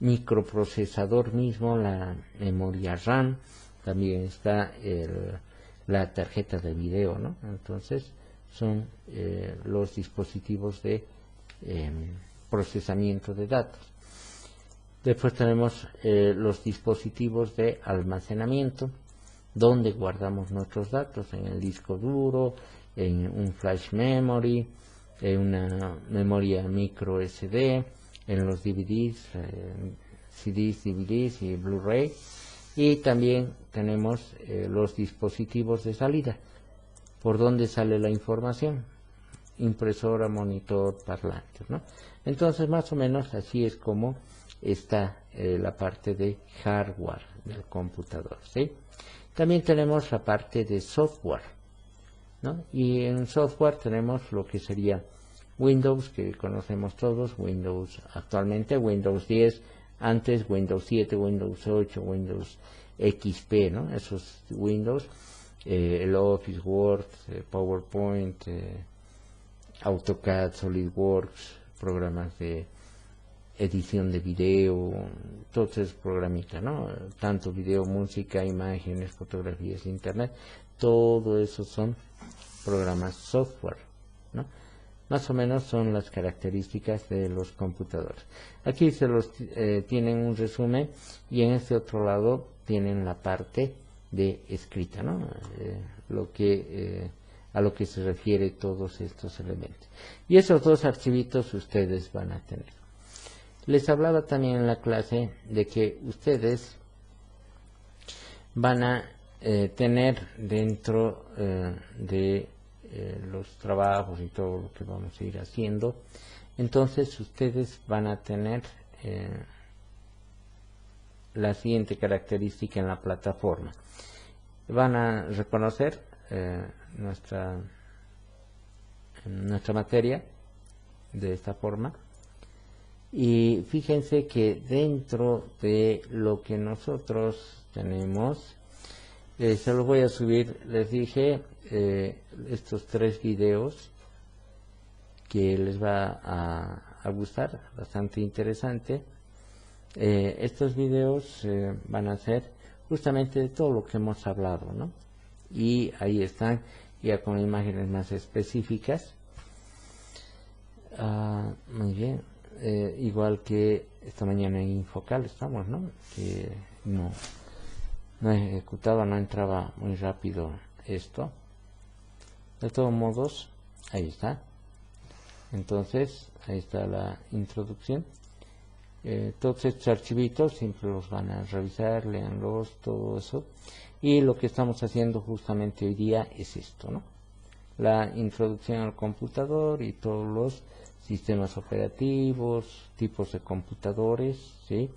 microprocesador mismo, la memoria RAM, también está la tarjeta de video, ¿no? Entonces son los dispositivos de procesamiento de datos. Después tenemos los dispositivos de almacenamiento, donde guardamos nuestros datos, en el disco duro, en un flash memory, una memoria micro SD, en los DVDs, CDs, DVDs y Blu-ray, y también tenemos los dispositivos de salida, por donde sale la información, impresora, monitor, parlantes, ¿no? Entonces más o menos así es como está la parte de hardware del computador, ¿sí? También tenemos la parte de software, ¿no? Y en software tenemos lo que sería Windows, que conocemos todos, Windows actualmente, Windows 10, antes Windows 7, Windows 8, Windows XP, ¿no? Esos Windows, el Office, Word, PowerPoint, AutoCAD, SolidWorks, programas de edición de video, todos esos programitas, ¿no? Tanto video, música, imágenes, fotografías, internet, todo eso son programas software, ¿no? Más o menos son las características de los computadores. Aquí se los tienen un resumen, y en este otro lado tienen la parte de escrita, ¿no? A lo que se refiere todos estos elementos. Y esos dos archivitos ustedes van a tener. Les hablaba también en la clase de que ustedes van a tener dentro de los trabajos y todo lo que vamos a ir haciendo, entonces ustedes van a tener la siguiente característica en la plataforma. Van a reconocer nuestra materia de esta forma, y fíjense que dentro de lo que nosotros tenemos, se los voy a subir, les dije, estos 3 videos que les va a gustar, bastante interesante. Estos videos van a ser justamente de todo lo que hemos hablado, ¿no? Y ahí están ya con imágenes más específicas. Muy bien, igual que esta mañana en Infocal estamos, ¿no? Que no ejecutaba, no entraba muy rápido esto. De todos modos, ahí está. Entonces, ahí está la introducción. Todos estos archivitos siempre los van a revisar, leanlos, todo eso. Y lo que estamos haciendo justamente hoy día es esto, ¿no? La introducción al computador y todos los sistemas operativos, tipos de computadores, ¿sí?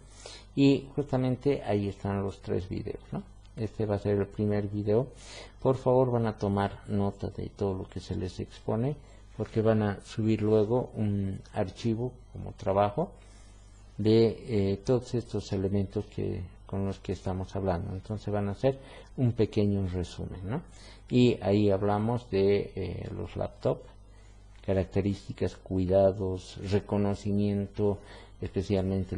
Y justamente ahí están los 3 videos, ¿no? Este va a ser el primer video. Por favor, van a tomar nota de todo lo que se les expone, porque van a subir luego un archivo como trabajo de todos estos elementos con los que estamos hablando. Entonces van a hacer un pequeño resumen, ¿no? Y ahí hablamos de los laptops, características, cuidados, reconocimiento, especialmente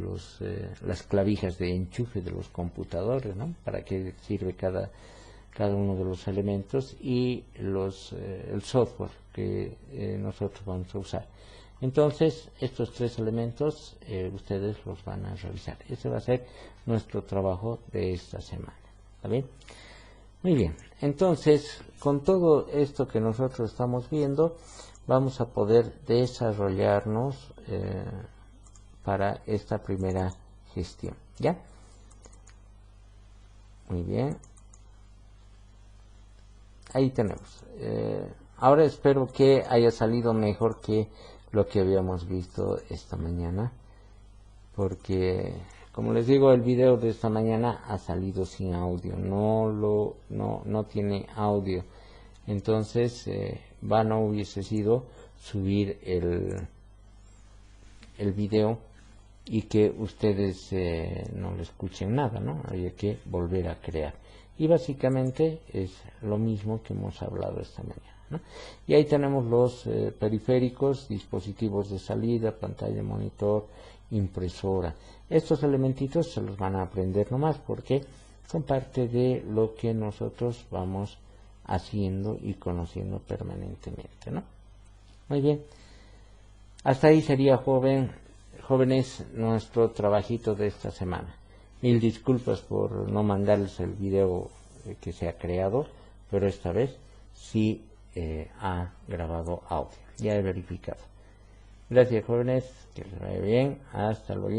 las clavijas de enchufe de los computadores, ¿no? Para qué sirve cada uno de los elementos, y el software que nosotros vamos a usar. Entonces, estos 3 elementos ustedes los van a revisar. Ese va a ser nuestro trabajo de esta semana. ¿Está bien? Muy bien. Entonces, con todo esto que nosotros estamos viendo, vamos a poder desarrollarnos para esta primera gestión. ¿Ya? Muy bien. Ahí tenemos. Ahora espero que haya salido mejor que lo que habíamos visto esta mañana, porque como les digo, el video de esta mañana ha salido sin audio, no tiene audio. Entonces vano hubiese sido subir el video y que ustedes no le escuchen nada, ¿no? Había que volver a crear. Y básicamente es lo mismo que hemos hablado esta mañana, ¿no? Y ahí tenemos los periféricos, dispositivos de salida, pantalla, monitor, impresora. Estos elementitos se los van a aprender nomás porque son parte de lo que nosotros vamos haciendo y conociendo permanentemente, ¿no? Muy bien. Hasta ahí sería, jóvenes, nuestro trabajito de esta semana. Mil disculpas por no mandarles el video que se ha creado, pero esta vez sí ha grabado audio. ya he verificado. Gracias, jóvenes, que les vaya bien, hasta luego.